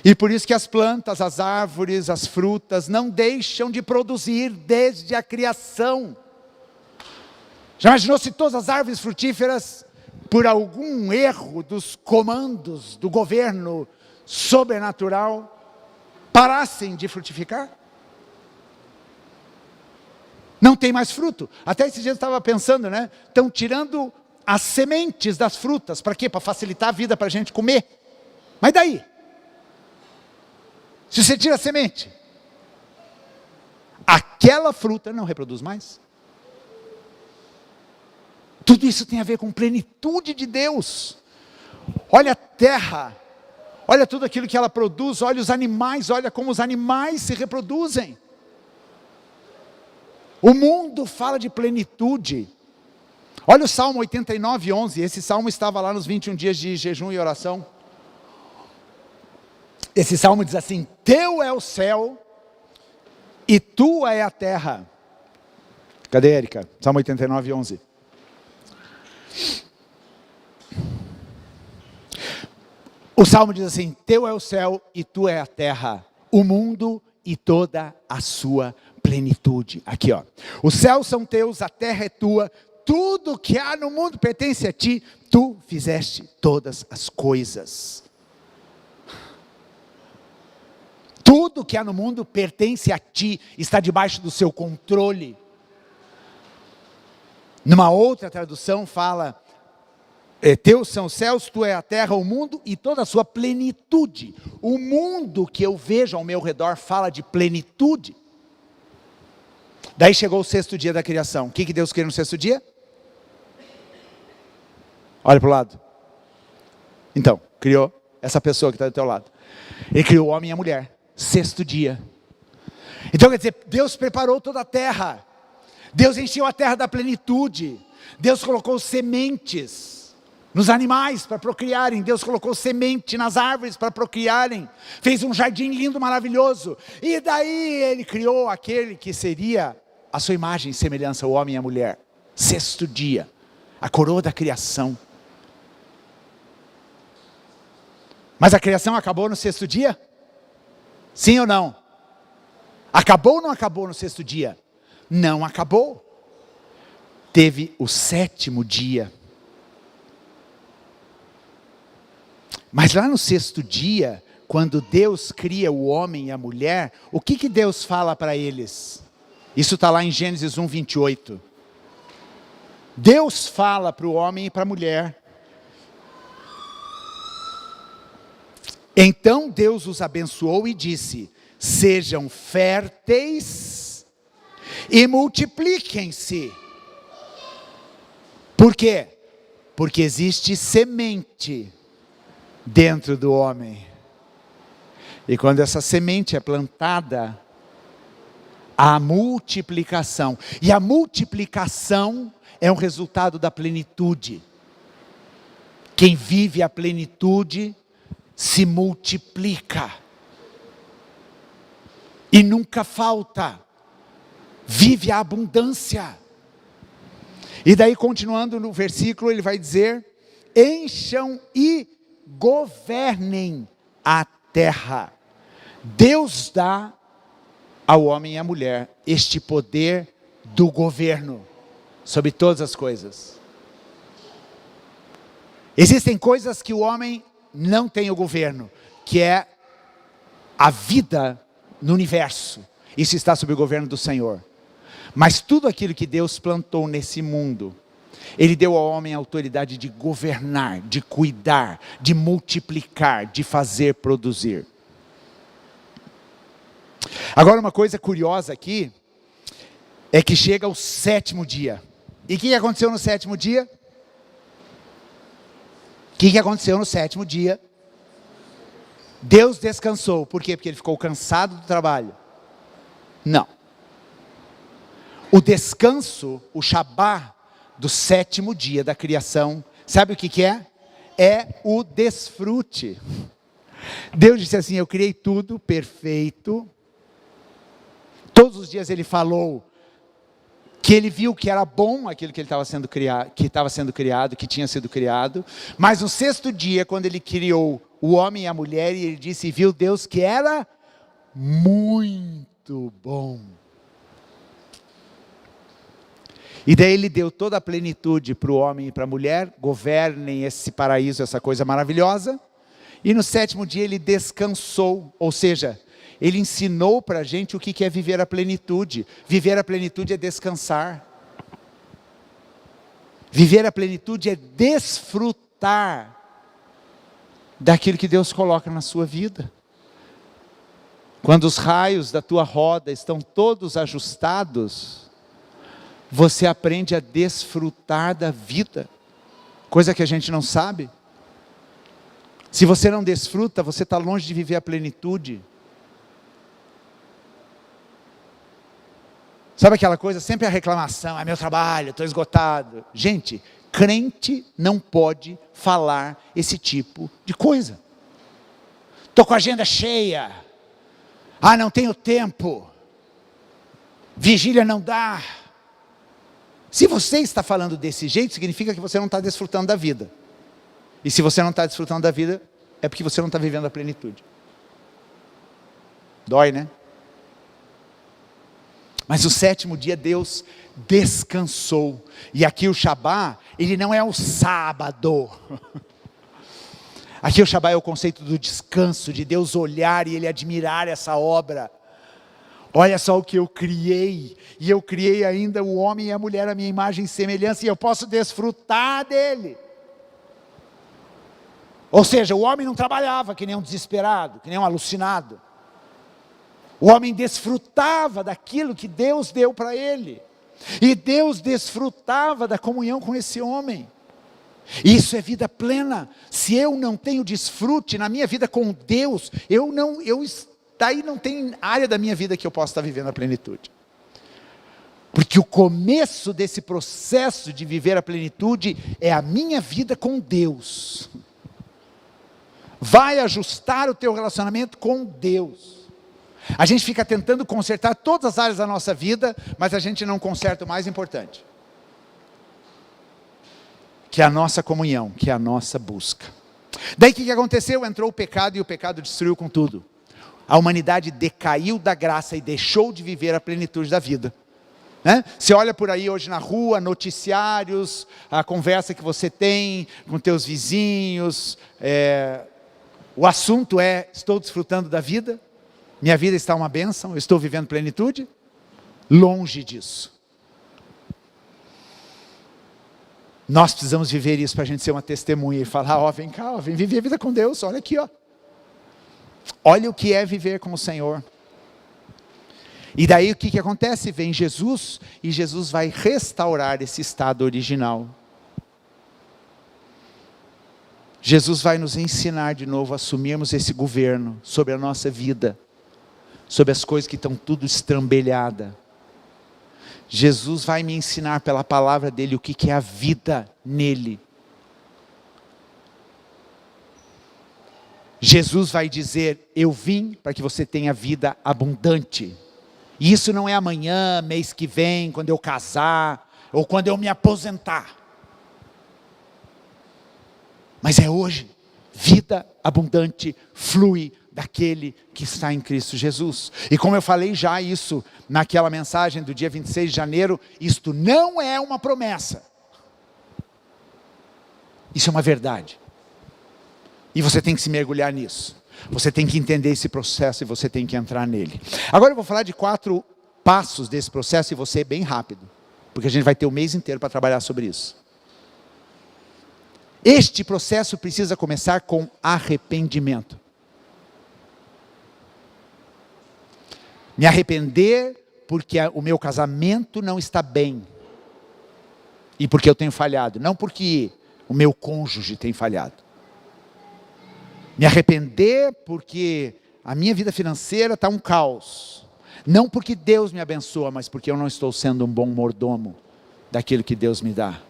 E por isso que as plantas, as árvores, as frutas não deixam de produzir desde a criação. Já imaginou se todas as árvores frutíferas, por algum erro dos comandos do governo sobrenatural, parassem de frutificar? Não tem mais fruto. Até esses dias eu estava pensando, né? Estão tirando as sementes das frutas. Para quê? Para facilitar a vida para a gente comer. Mas daí? Se você tira a semente, aquela fruta não reproduz mais. Tudo isso tem a ver com plenitude de Deus. Olha a terra, olha tudo aquilo que ela produz, olha os animais, olha como os animais se reproduzem. O mundo fala de plenitude. Olha o Salmo 89, 11, esse salmo estava lá nos 21 dias de jejum e oração. Esse salmo diz assim, teu é o céu e tua é a terra. Cadê, Érica? Salmo 89, 11. O salmo diz assim, teu é o céu e tua é a terra, o mundo e toda a sua plenitude. Aqui ó, os céus são teus, a terra é tua, tudo que há no mundo pertence a ti, tu fizeste todas as coisas. Tudo que há no mundo pertence a ti, está debaixo do seu controle. Numa outra tradução fala, teus são os céus, tu é a terra, o mundo e toda a sua plenitude. O mundo que eu vejo ao meu redor fala de plenitude. Daí chegou o sexto dia da criação. O que Deus criou no sexto dia? Olha para o lado. Então, criou essa pessoa que está do teu lado. Ele criou o homem e a mulher. Sexto dia. Então quer dizer, Deus preparou toda a terra. Deus encheu a terra da plenitude. Deus colocou sementes nos animais para procriarem. Deus colocou semente nas árvores para procriarem. Fez um jardim lindo, maravilhoso. E daí ele criou aquele que seria a sua imagem e semelhança, o homem e a mulher. Sexto dia. A coroa da criação. Mas a criação acabou no sexto dia? Sim ou não? Acabou ou não acabou no sexto dia? Não acabou. Teve o sétimo dia. Mas lá no sexto dia, quando Deus cria o homem e a mulher, o que Deus fala para eles? Isso está lá em Gênesis 1, 28. Deus fala para o homem e para a mulher. Então Deus os abençoou e disse, sejam férteis e multipliquem-se. Por quê? Porque existe semente dentro do homem. E quando essa semente é plantada, há multiplicação. E a multiplicação é um resultado da plenitude. Quem vive a plenitude se multiplica e nunca falta, vive a abundância. E daí continuando no versículo ele vai dizer, encham e governem a terra. Deus dá ao homem e à mulher este poder do governo sobre todas as coisas. Existem coisas que o homem não tem o governo, que é a vida no universo. Isso está sob o governo do Senhor. Mas tudo aquilo que Deus plantou nesse mundo, Ele deu ao homem a autoridade de governar, de cuidar, de multiplicar, de fazer produzir. Agora uma coisa curiosa aqui, é que chega o sétimo dia. E o que aconteceu no sétimo dia? O que aconteceu no sétimo dia? Deus descansou. Por quê? Porque ele ficou cansado do trabalho? Não. O descanso, o Shabá do 7º dia da criação, sabe o que é? É o desfrute. Deus disse assim, eu criei tudo perfeito. Todos os dias ele falou que ele viu que era bom aquilo que ele estava sendo criado, que tinha sido criado. Mas no 6º dia, quando ele criou o homem e a mulher, e ele disse, e viu Deus que era muito bom. E daí ele deu toda a plenitude para o homem e para a mulher, governem esse paraíso, essa coisa maravilhosa. E no 7º dia ele descansou, ou seja, ele ensinou para a gente o que é viver a plenitude. Viver a plenitude é descansar. Viver a plenitude é desfrutar daquilo que Deus coloca na sua vida. Quando os raios da tua roda estão todos ajustados, você aprende a desfrutar da vida, coisa que a gente não sabe. Se você não desfruta, você está longe de viver a plenitude. Sabe aquela coisa, sempre a reclamação, é meu trabalho, estou esgotado. Gente, crente não pode falar esse tipo de coisa. Estou com a agenda cheia. Não tenho tempo. Vigília não dá. Se você está falando desse jeito, significa que você não está desfrutando da vida. E se você não está desfrutando da vida, é porque você não está vivendo a plenitude. Dói, né? Mas o 7º dia Deus descansou. E aqui o Shabá, ele não é o sábado. Aqui o Shabá é o conceito do descanso, de Deus olhar e Ele admirar essa obra. Olha só o que eu criei. E eu criei ainda o homem e a mulher, a minha imagem e semelhança, e eu posso desfrutar dele. Ou seja, o homem não trabalhava que nem um desesperado, que nem um alucinado. O homem desfrutava daquilo que Deus deu para ele. E Deus desfrutava da comunhão com esse homem. Isso é vida plena. Se eu não tenho desfrute na minha vida com Deus, daí não tem área da minha vida que eu possa estar vivendo a plenitude. Porque o começo desse processo de viver a plenitude é a minha vida com Deus. Vai ajustar o teu relacionamento com Deus. A gente fica tentando consertar todas as áreas da nossa vida, mas a gente não conserta o mais importante, que é a nossa comunhão, que é a nossa busca. Daí o que aconteceu? Entrou o pecado e o pecado destruiu com tudo. A humanidade decaiu da graça e deixou de viver a plenitude da vida. Você olha por aí hoje na rua, noticiários, a conversa que você tem com teus vizinhos, o assunto é, estou desfrutando da vida? Minha vida está uma bênção? Eu estou vivendo plenitude? Longe disso. Nós precisamos viver isso para a gente ser uma testemunha e falar, vem cá, vem viver a vida com Deus, olha aqui, olha o que é viver com o Senhor. E daí o que acontece? Vem Jesus, e Jesus vai restaurar esse estado original. Jesus vai nos ensinar de novo a assumirmos esse governo sobre a nossa vida, sobre as coisas que estão tudo estrambelhadas. Jesus vai me ensinar pela palavra dele o que é a vida nele. Jesus vai dizer, eu vim para que você tenha vida abundante. E isso não é amanhã, mês que vem, quando eu casar, ou quando eu me aposentar. Mas é hoje. Vida abundante flui daquele que está em Cristo Jesus. E como eu falei já isso naquela mensagem do dia 26 de janeiro, isto não é uma promessa. Isso é uma verdade. E você tem que se mergulhar nisso. Você tem que entender esse processo e você tem que entrar nele. Agora eu vou falar de 4 passos desse processo e vou ser bem rápido, porque a gente vai ter o mês inteiro para trabalhar sobre isso. Este processo precisa começar com arrependimento. Me arrepender porque o meu casamento não está bem. E porque eu tenho falhado. Não porque o meu cônjuge tem falhado. Me arrepender porque a minha vida financeira está um caos. Não porque Deus me abençoa, mas porque eu não estou sendo um bom mordomo daquilo que Deus me dá.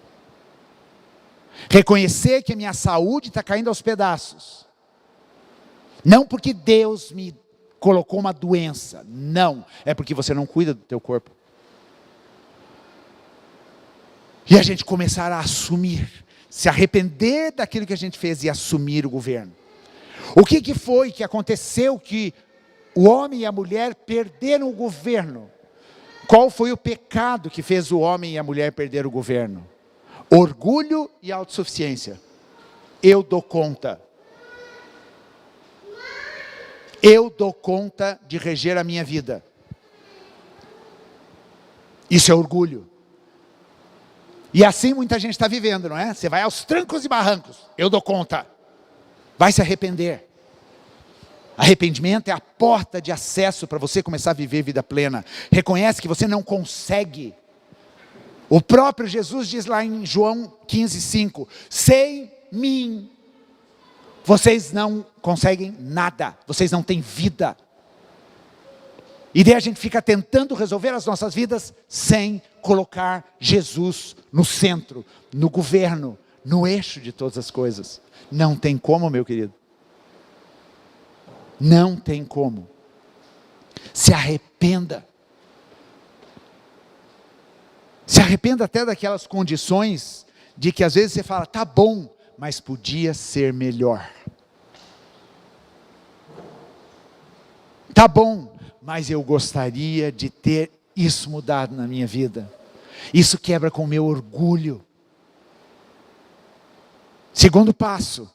Reconhecer que a minha saúde está caindo aos pedaços. Não porque Deus me colocou uma doença. Não, é porque você não cuida do teu corpo. E a gente começar a assumir, se arrepender daquilo que a gente fez e assumir o governo. O que foi que aconteceu que o homem e a mulher perderam o governo? Qual foi o pecado que fez o homem e a mulher perder o governo? Orgulho e autossuficiência. Eu dou conta. Eu dou conta de reger a minha vida. Isso é orgulho. E assim muita gente está vivendo, não é? Você vai aos trancos e barrancos. Eu dou conta. Vai se arrepender. Arrependimento é a porta de acesso para você começar a viver vida plena. Reconhece que você não consegue. O próprio Jesus diz lá em João 15:5, sem mim, vocês não conseguem nada, vocês não têm vida. E daí a gente fica tentando resolver as nossas vidas sem colocar Jesus no centro, no governo, no eixo de todas as coisas. Não tem como, meu querido. Não tem como. Se arrependa. Se arrependa até daquelas condições de que às vezes você fala, tá bom, mas podia ser melhor. Tá bom, mas eu gostaria de ter isso mudado na minha vida. Isso quebra com o meu orgulho. Segundo passo,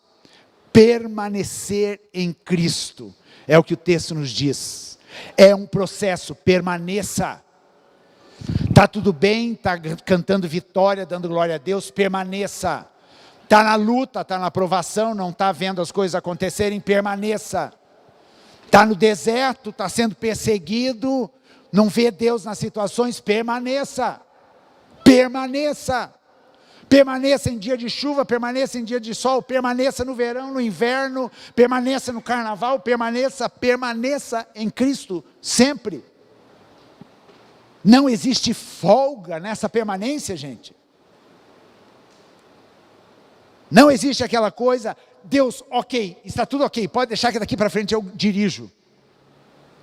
permanecer em Cristo. É o que o texto nos diz. É um processo, permaneça. Está tudo bem, está cantando vitória, dando glória a Deus, permaneça. Está na luta, está na provação, não está vendo as coisas acontecerem, permaneça. Está no deserto, está sendo perseguido, não vê Deus nas situações, permaneça. Permaneça. Permaneça em dia de chuva, permaneça em dia de sol, permaneça no verão, no inverno, permaneça no carnaval, permaneça em Cristo, sempre. Não existe folga nessa permanência, gente. Não existe aquela coisa, Deus, ok, está tudo ok, pode deixar que daqui para frente eu dirijo.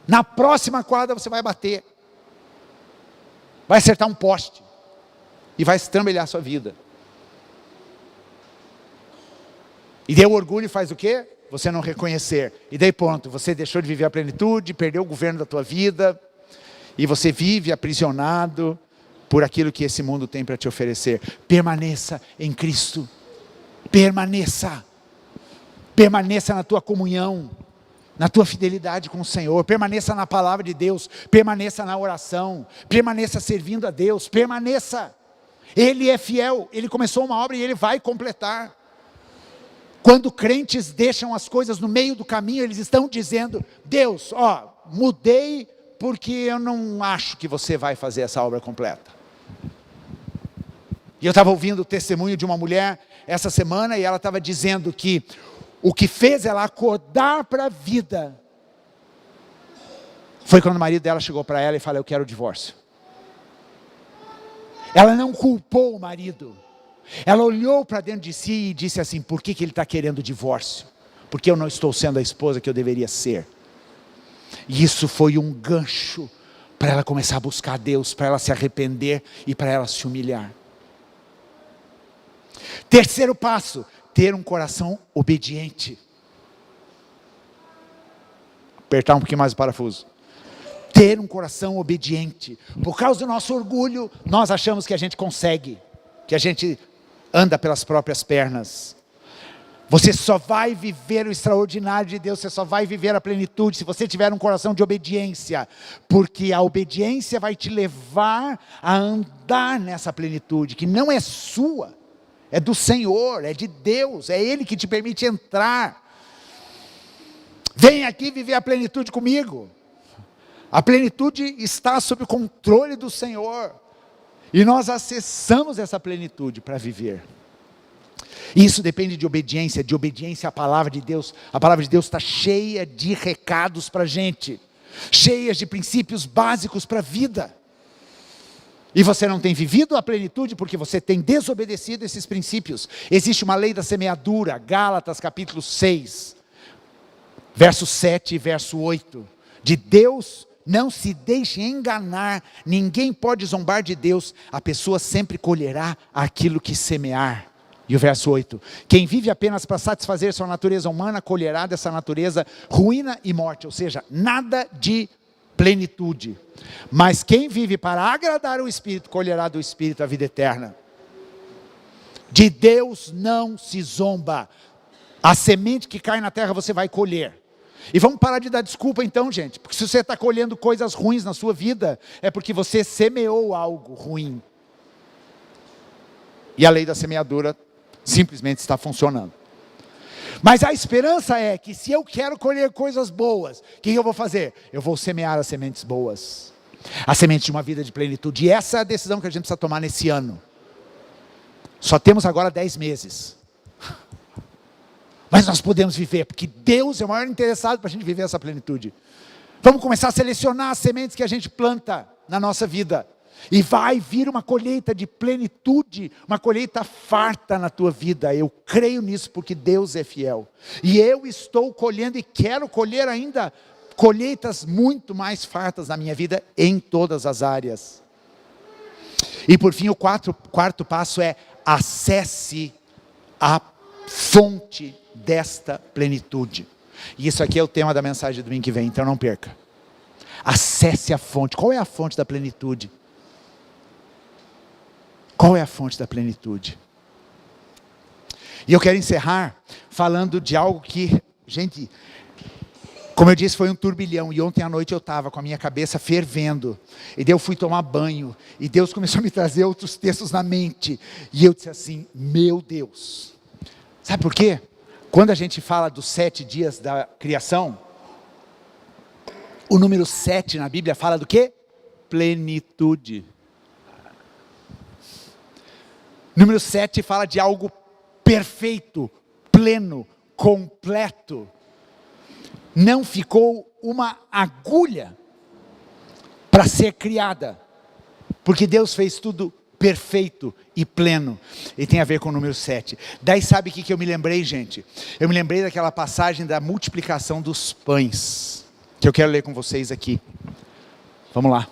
Na próxima quadra você vai bater, vai acertar um poste e vai estrambelhar a sua vida. E daí o orgulho faz o quê? Você não reconhecer. E daí pronto, você deixou de viver a plenitude, perdeu o governo da tua vida, e você vive aprisionado por aquilo que esse mundo tem para te oferecer. Permaneça em Cristo. Permaneça. Permaneça na tua comunhão, na tua fidelidade com o Senhor. Permaneça na palavra de Deus. Permaneça na oração. Permaneça servindo a Deus. Permaneça. Ele é fiel. Ele começou uma obra e Ele vai completar. Quando crentes deixam as coisas no meio do caminho, eles estão dizendo, Deus, mudei porque eu não acho que você vai fazer essa obra completa. E eu estava ouvindo o testemunho de uma mulher essa semana, e ela estava dizendo que o que fez ela acordar para a vida foi quando o marido dela chegou para ela e falou, eu quero o divórcio. Ela não culpou o marido. Ela olhou para dentro de si e disse assim, por que ele está querendo o divórcio? Porque eu não estou sendo a esposa que eu deveria ser. E isso foi um gancho para ela começar a buscar a Deus, para ela se arrepender e para ela se humilhar. Terceiro passo, ter um coração obediente. Apertar um pouquinho mais o parafuso. Ter um coração obediente. Por causa do nosso orgulho, nós achamos que a gente consegue, que a gente anda pelas próprias pernas. Você só vai viver o extraordinário de Deus, você só vai viver a plenitude se você tiver um coração de obediência, porque a obediência vai te levar a andar nessa plenitude, que não é sua, é do Senhor, é de Deus, é Ele que te permite entrar. Vem aqui viver a plenitude comigo. A plenitude está sob o controle do Senhor. E nós acessamos essa plenitude para viver. Isso depende de obediência à palavra de Deus. A palavra de Deus está cheia de recados para a gente. cheias de princípios básicos para a vida. E você não tem vivido a plenitude porque você tem desobedecido esses princípios. Existe uma lei da semeadura, Gálatas capítulo 6, verso 7 e verso 8. De Deus não se deixe enganar, ninguém pode zombar de Deus, a pessoa sempre colherá aquilo que semear. E o verso 8, quem vive apenas para satisfazer sua natureza humana, colherá dessa natureza ruína e morte, ou seja, nada de plenitude. Mas quem vive para agradar o Espírito, colherá do Espírito a vida eterna. De Deus não se zomba. A semente que cai na terra você vai colher. E vamos parar de dar desculpa então, gente. Porque se você está colhendo coisas ruins na sua vida, é porque você semeou algo ruim. E a lei da semeadura simplesmente está funcionando. Mas a esperança é que se eu quero colher coisas boas, o que eu vou fazer? Eu vou semear as sementes boas. A semente de uma vida de plenitude. E essa é a decisão que a gente precisa tomar nesse ano. Só temos agora 10 meses. Mas nós podemos viver, porque Deus é o maior interessado para a gente viver essa plenitude. Vamos começar a selecionar as sementes que a gente planta na nossa vida. E vai vir uma colheita de plenitude, uma colheita farta na tua vida. Eu creio nisso porque Deus é fiel. E eu estou colhendo e quero colher ainda colheitas muito mais fartas na minha vida em todas as áreas. E por fim o quarto passo é acesse a fonte desta plenitude. E isso aqui é o tema da mensagem do domingo que vem, então não perca. Acesse a fonte. Qual é a fonte da plenitude? Qual é a fonte da plenitude? E eu quero encerrar falando de algo que, gente, como eu disse, foi um turbilhão. E ontem à noite eu estava com a minha cabeça fervendo. E daí eu fui tomar banho. E Deus começou a me trazer outros textos na mente. E eu disse assim, meu Deus. Sabe por quê? Quando a gente fala dos 7 dias da criação, o número 7 na Bíblia fala do quê? Plenitude. Número 7 fala de algo perfeito, pleno, completo. Não ficou uma agulha para ser criada, porque Deus fez tudo perfeito e pleno. E tem a ver com o número 7. Daí sabe o que eu me lembrei, gente? Eu me lembrei daquela passagem da multiplicação dos pães, que eu quero ler com vocês aqui. Vamos lá.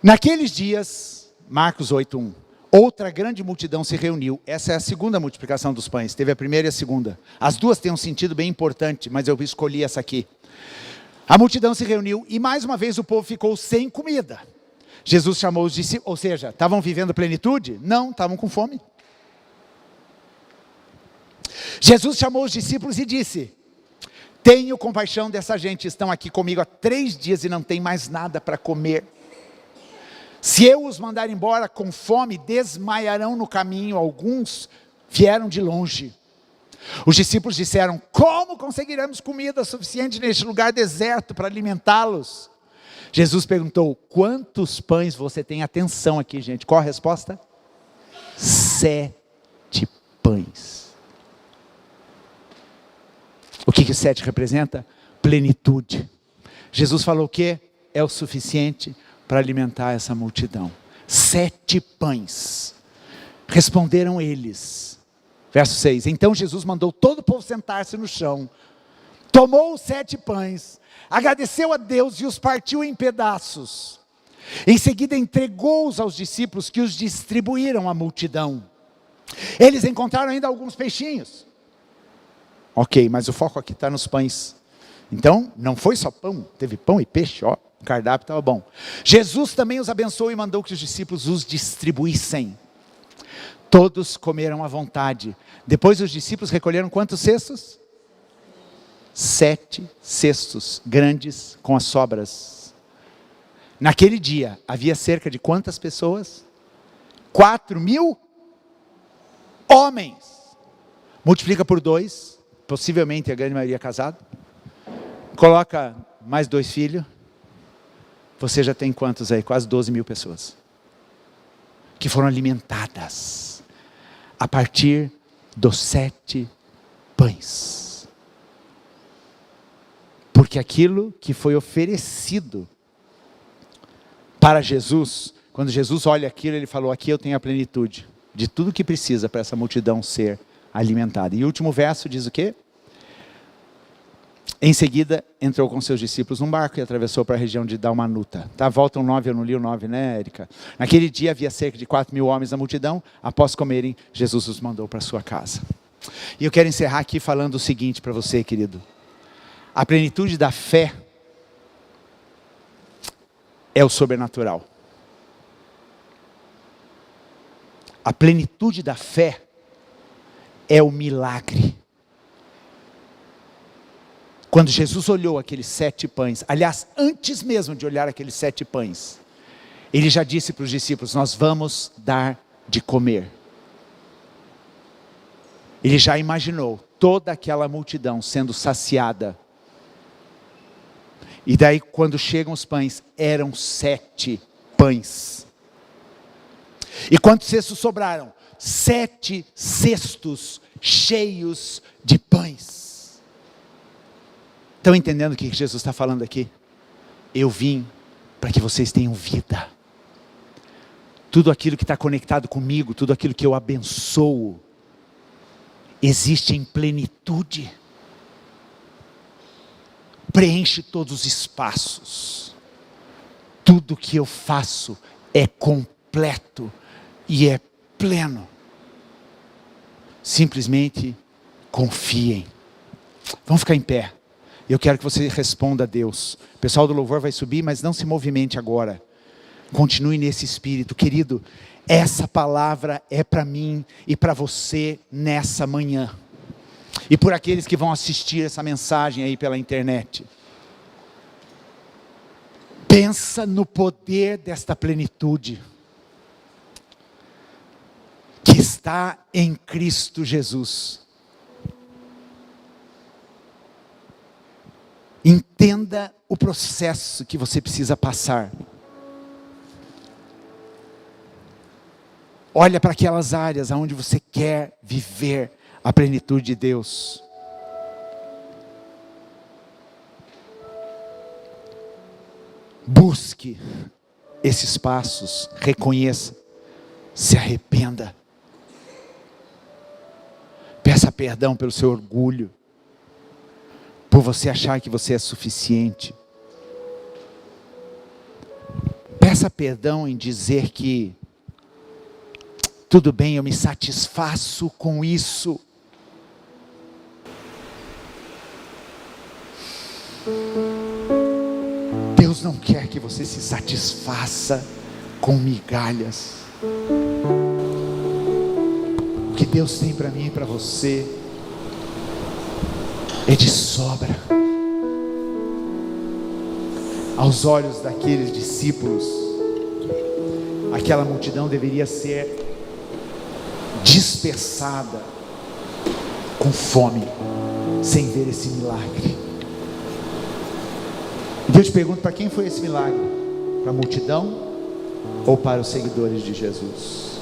Naqueles dias, Marcos 8:1. Outra grande multidão se reuniu. Essa é a segunda multiplicação dos pães. Teve a primeira e a segunda. As duas têm um sentido bem importante, mas eu escolhi essa aqui. A multidão se reuniu e mais uma vez o povo ficou sem comida. Jesus chamou os discípulos, ou seja, estavam vivendo plenitude? Não, estavam com fome. Jesus chamou os discípulos e disse, tenho compaixão dessa gente, estão aqui comigo há 3 dias e não tem mais nada para comer. Se eu os mandar embora com fome, desmaiarão no caminho. Alguns vieram de longe. Os discípulos disseram, como conseguiremos comida suficiente neste lugar deserto para alimentá-los? Jesus perguntou, quantos pães você tem? Atenção aqui, gente. Qual a resposta? 7 pães. O que o 7 representa? Plenitude. Jesus falou o quê? É o suficiente para alimentar essa multidão. 7 pães. Responderam eles. Verso 6. Então Jesus mandou todo o povo sentar-se no chão. Tomou os 7 pães. Agradeceu a Deus e os partiu em pedaços. Em seguida entregou-os aos discípulos que os distribuíram à multidão. Eles encontraram ainda alguns peixinhos. Ok, mas o foco aqui está nos pães. Então, não foi só pão. Teve pão e peixe, ó. O cardápio estava bom. Jesus também os abençoou e mandou que os discípulos os distribuíssem. Todos comeram à vontade. Depois os discípulos recolheram quantos cestos? 7 cestos grandes com as sobras. Naquele dia havia cerca de quantas pessoas? 4.000 homens. Multiplica por 2, possivelmente a grande maioria casado. Coloca mais 2 filhos. Você já tem quantos aí? Quase 12.000 pessoas. Que foram alimentadas. A partir dos 7 pães. Por Porque aquilo que foi oferecido para Jesus, quando Jesus olha aquilo, ele falou: aqui eu tenho a plenitude de tudo que precisa para essa multidão ser alimentada. E o último verso diz o quê? Em seguida, entrou com seus discípulos num barco e atravessou para a região de Dalmanuta. Tá, volta o 9, eu não li o 9, né, Érica? Naquele dia havia cerca de 4.000 homens na multidão. Após comerem, Jesus os mandou para sua casa. E eu quero encerrar aqui falando o seguinte para você, querido. A plenitude da fé é o sobrenatural. A plenitude da fé é o milagre. Quando Jesus olhou aqueles 7 pães, aliás, antes mesmo de olhar aqueles 7 pães, ele já disse para os discípulos: nós vamos dar de comer. Ele já imaginou toda aquela multidão sendo saciada. E daí, quando chegam os pães, eram 7 pães. E quantos cestos sobraram? 7 cestos cheios de pães. Estão entendendo o que Jesus está falando aqui? Eu vim para que vocês tenham vida. Tudo aquilo que está conectado comigo, tudo aquilo que eu abençoo, existe em plenitude. Preenche todos os espaços. Tudo que eu faço é completo e é pleno. Simplesmente confiem. Vamos ficar em pé. Eu quero que você responda a Deus. O pessoal do louvor vai subir, mas não se movimente agora. Continue nesse espírito. Querido, essa palavra é para mim e para você nessa manhã. E por aqueles que vão assistir essa mensagem aí pela internet. Pensa no poder desta plenitude que está em Cristo Jesus. Entenda o processo que você precisa passar. Olha para aquelas áreas onde você quer viver a plenitude de Deus. Busque esses passos, reconheça, se arrependa. Peça perdão pelo seu orgulho, por você achar que você é suficiente. Peça perdão em dizer que tudo bem, eu me satisfaço com isso. Deus não quer que você se satisfaça com migalhas. O que Deus tem para mim e para você é de sobra. Aos olhos daqueles discípulos, aquela multidão deveria ser dispersada com fome, sem ver esse milagre. E eu te pergunto, para quem foi esse milagre? Para a multidão ou para os seguidores de Jesus?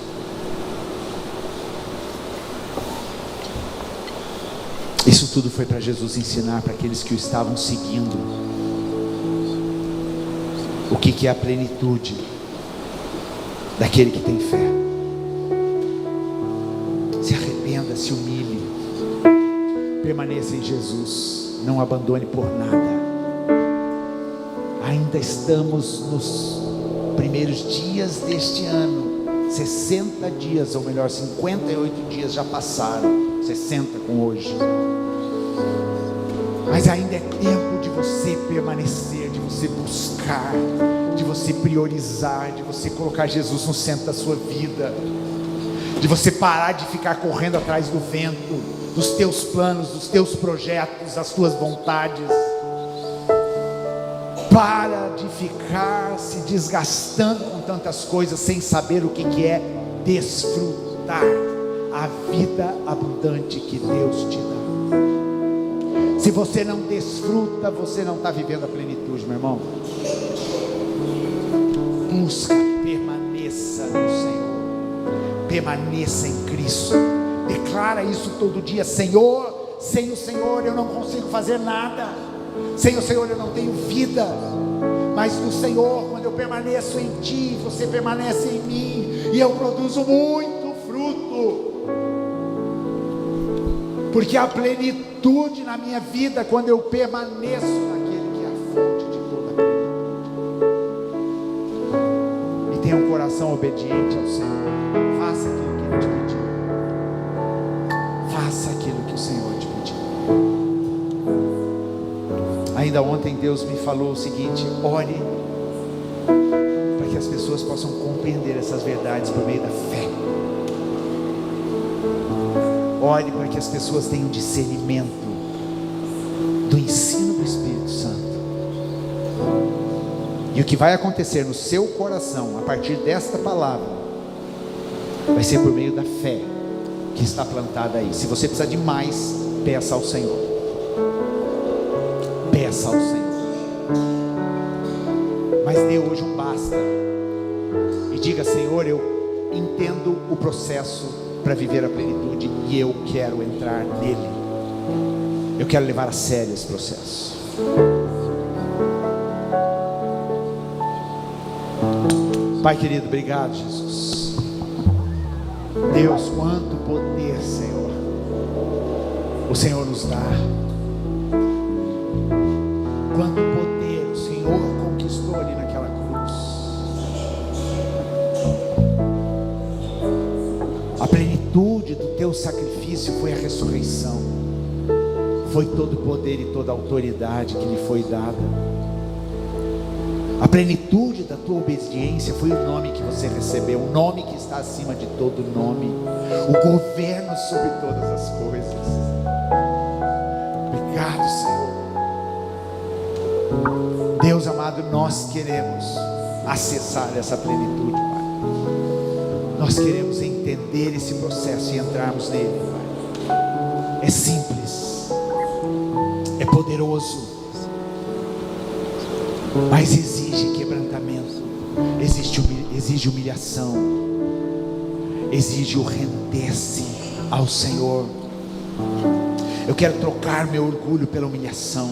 Isso tudo foi para Jesus ensinar para aqueles que o estavam seguindo o que é a plenitude daquele que tem fé. Se arrependa, se humilhe, permaneça em Jesus, não abandone por nada. Ainda estamos nos primeiros dias deste ano, 60 dias, ou melhor, 58 dias já passaram, 60 com hoje. Mas ainda é tempo de você permanecer, de você buscar, de você priorizar, de você colocar Jesus no centro da sua vida, de você parar de ficar correndo atrás do vento, dos teus planos, dos teus projetos, das tuas vontades. Para de ficar se desgastando com tantas coisas sem saber o que é desfrutar a vida abundante que Deus te dá. Se você não desfruta, você não está vivendo a plenitude, meu irmão. Busca, permaneça no Senhor, permaneça em Cristo. Declara isso todo dia: Senhor, sem o Senhor eu não consigo fazer nada. Sem o Senhor eu não tenho vida, mas no Senhor, quando eu permaneço em Ti, você permanece em mim, e eu produzo muito fruto, porque há plenitude na minha vida quando eu permaneço naquele que é a fonte de toda a plenitude. E tenha um coração obediente ao Senhor. Faça aquilo que Ele te pediu. Faça aquilo que o Senhor te pediu. Ainda ontem Deus me falou o seguinte: ore para que as pessoas possam compreender essas verdades por meio da fé. Ore para que as pessoas tenham discernimento do ensino do Espírito Santo. E o que vai acontecer no seu coração a partir desta palavra vai ser por meio da fé que está plantada aí. Se você precisar de mais, peça ao Senhor. Peça ao Senhor. Mas dê hoje um basta e diga: Senhor, eu entendo o processo para viver a plenitude e eu quero entrar nele. Eu quero levar a sério esse processo. Pai querido, obrigado, Jesus. Deus, quanto poder, Senhor, o Senhor nos dá. Quanto poder o Senhor conquistou ali naquela cruz. A plenitude do teu sacrifício foi a ressurreição. Foi todo o poder e toda a autoridade que lhe foi dada. A plenitude da tua obediência foi o nome que você recebeu, o nome que está acima de todo nome, o governo sobre todas as coisas. Obrigado, Senhor. Deus amado, nós queremos acessar essa plenitude, Pai. Nós queremos entender esse processo e entrarmos nele, Pai. É simples, é poderoso, mas exige quebrantamento, exige humilhação, exige o render-se ao Senhor. Eu quero trocar meu orgulho pela humilhação.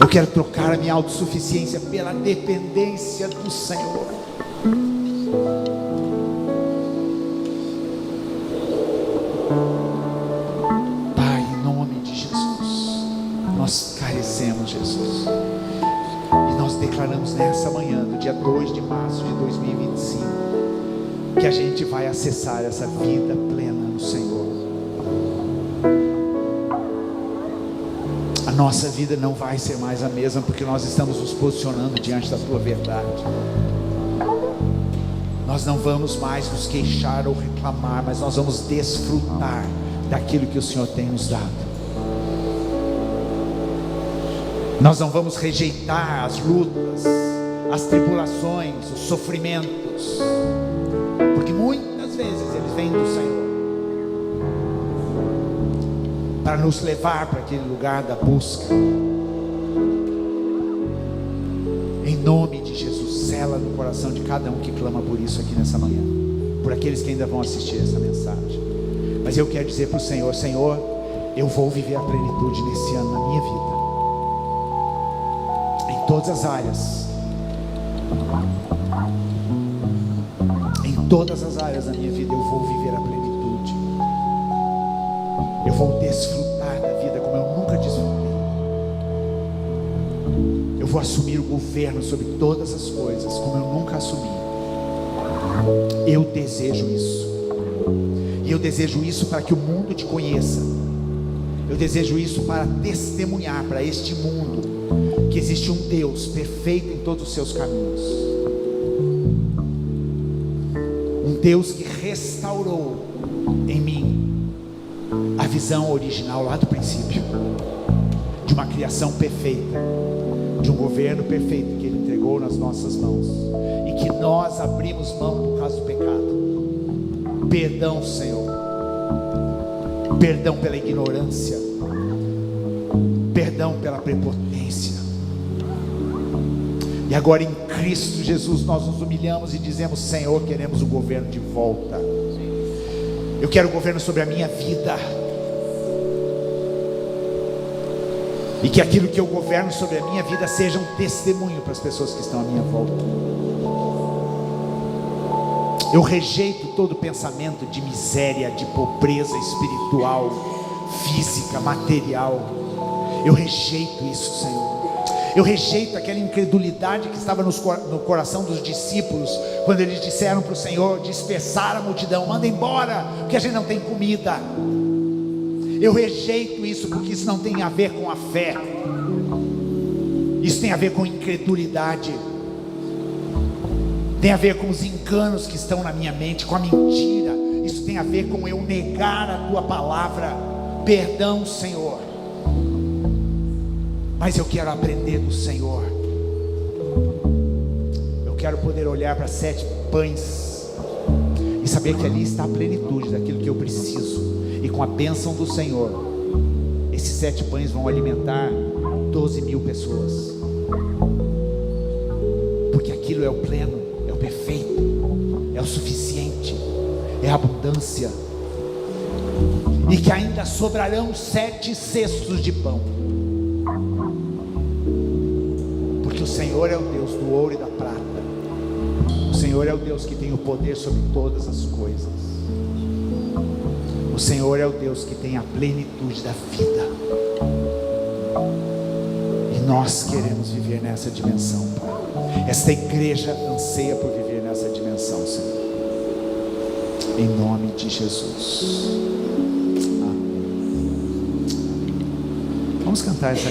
Eu quero trocar a minha autossuficiência pela dependência do Senhor. Pai, em nome de Jesus, nós carecemos, Jesus. Nós declaramos nessa manhã, do dia 2 de março de 2025, que a gente vai acessar essa vida plena no Senhor. A nossa vida não vai ser mais a mesma, porque nós estamos nos posicionando diante da tua verdade. Nós não vamos mais nos queixar ou reclamar, mas nós vamos desfrutar daquilo que o Senhor tem nos dado. Nós não vamos rejeitar as lutas, as tribulações, os sofrimentos, porque muitas vezes eles vêm do Senhor para nos levar para aquele lugar da busca. Em nome de Jesus, sela no coração de cada um que clama por isso aqui nessa manhã, por aqueles que ainda vão assistir essa mensagem. Mas eu quero dizer para o Senhor: Senhor, eu vou viver a plenitude nesse ano na minha vida. Todas as áreas, em todas as áreas da minha vida eu vou viver a plenitude. Eu vou desfrutar da vida como eu nunca desfrutei. Eu vou assumir o governo sobre todas as coisas como eu nunca assumi. Eu desejo isso, e eu desejo isso para que o mundo te conheça. Eu desejo isso para testemunhar para este mundo que existe um Deus perfeito em todos os seus caminhos, um Deus que restaurou em mim a visão original lá do princípio, de uma criação perfeita, de um governo perfeito que Ele entregou nas nossas mãos, e que nós abrimos mão por causa do pecado. Perdão, Senhor, perdão pela ignorância, perdão pela prepotência. E agora em Cristo Jesus nós nos humilhamos e dizemos: Senhor, queremos o governo de volta. Eu quero o governo sobre a minha vida. e que aquilo que eu governo sobre a minha vida seja um testemunho para as pessoas que estão à minha volta. Eu rejeito todo pensamento de miséria, de pobreza espiritual, física, material. Eu rejeito isso, Senhor. Eu rejeito aquela incredulidade que estava no coração dos discípulos, quando eles disseram para o Senhor, dispersar a multidão: manda embora, porque a gente não tem comida. Eu rejeito isso, porque isso não tem a ver com a fé, isso tem a ver com incredulidade, tem a ver com os enganos que estão na minha mente, com a mentira. Isso tem a ver com eu negar a tua palavra. Perdão, Senhor, mas eu quero aprender do Senhor. Eu quero poder olhar para 7 pães e saber que ali está a plenitude daquilo que eu preciso, e com a bênção do Senhor, esses 7 pães vão alimentar 12.000 pessoas, porque aquilo é o pleno, é o perfeito, é o suficiente, é a abundância, e que ainda sobrarão 7 cestos de pão, porque o Senhor é o Deus do ouro e da prata. O Senhor é o Deus que tem o poder sobre todas as coisas. O Senhor é o Deus que tem a plenitude da vida, e nós queremos viver nessa dimensão, Pai. Esta igreja anseia por viver nessa dimensão, Senhor, em nome de Jesus. Amém. Vamos cantar essa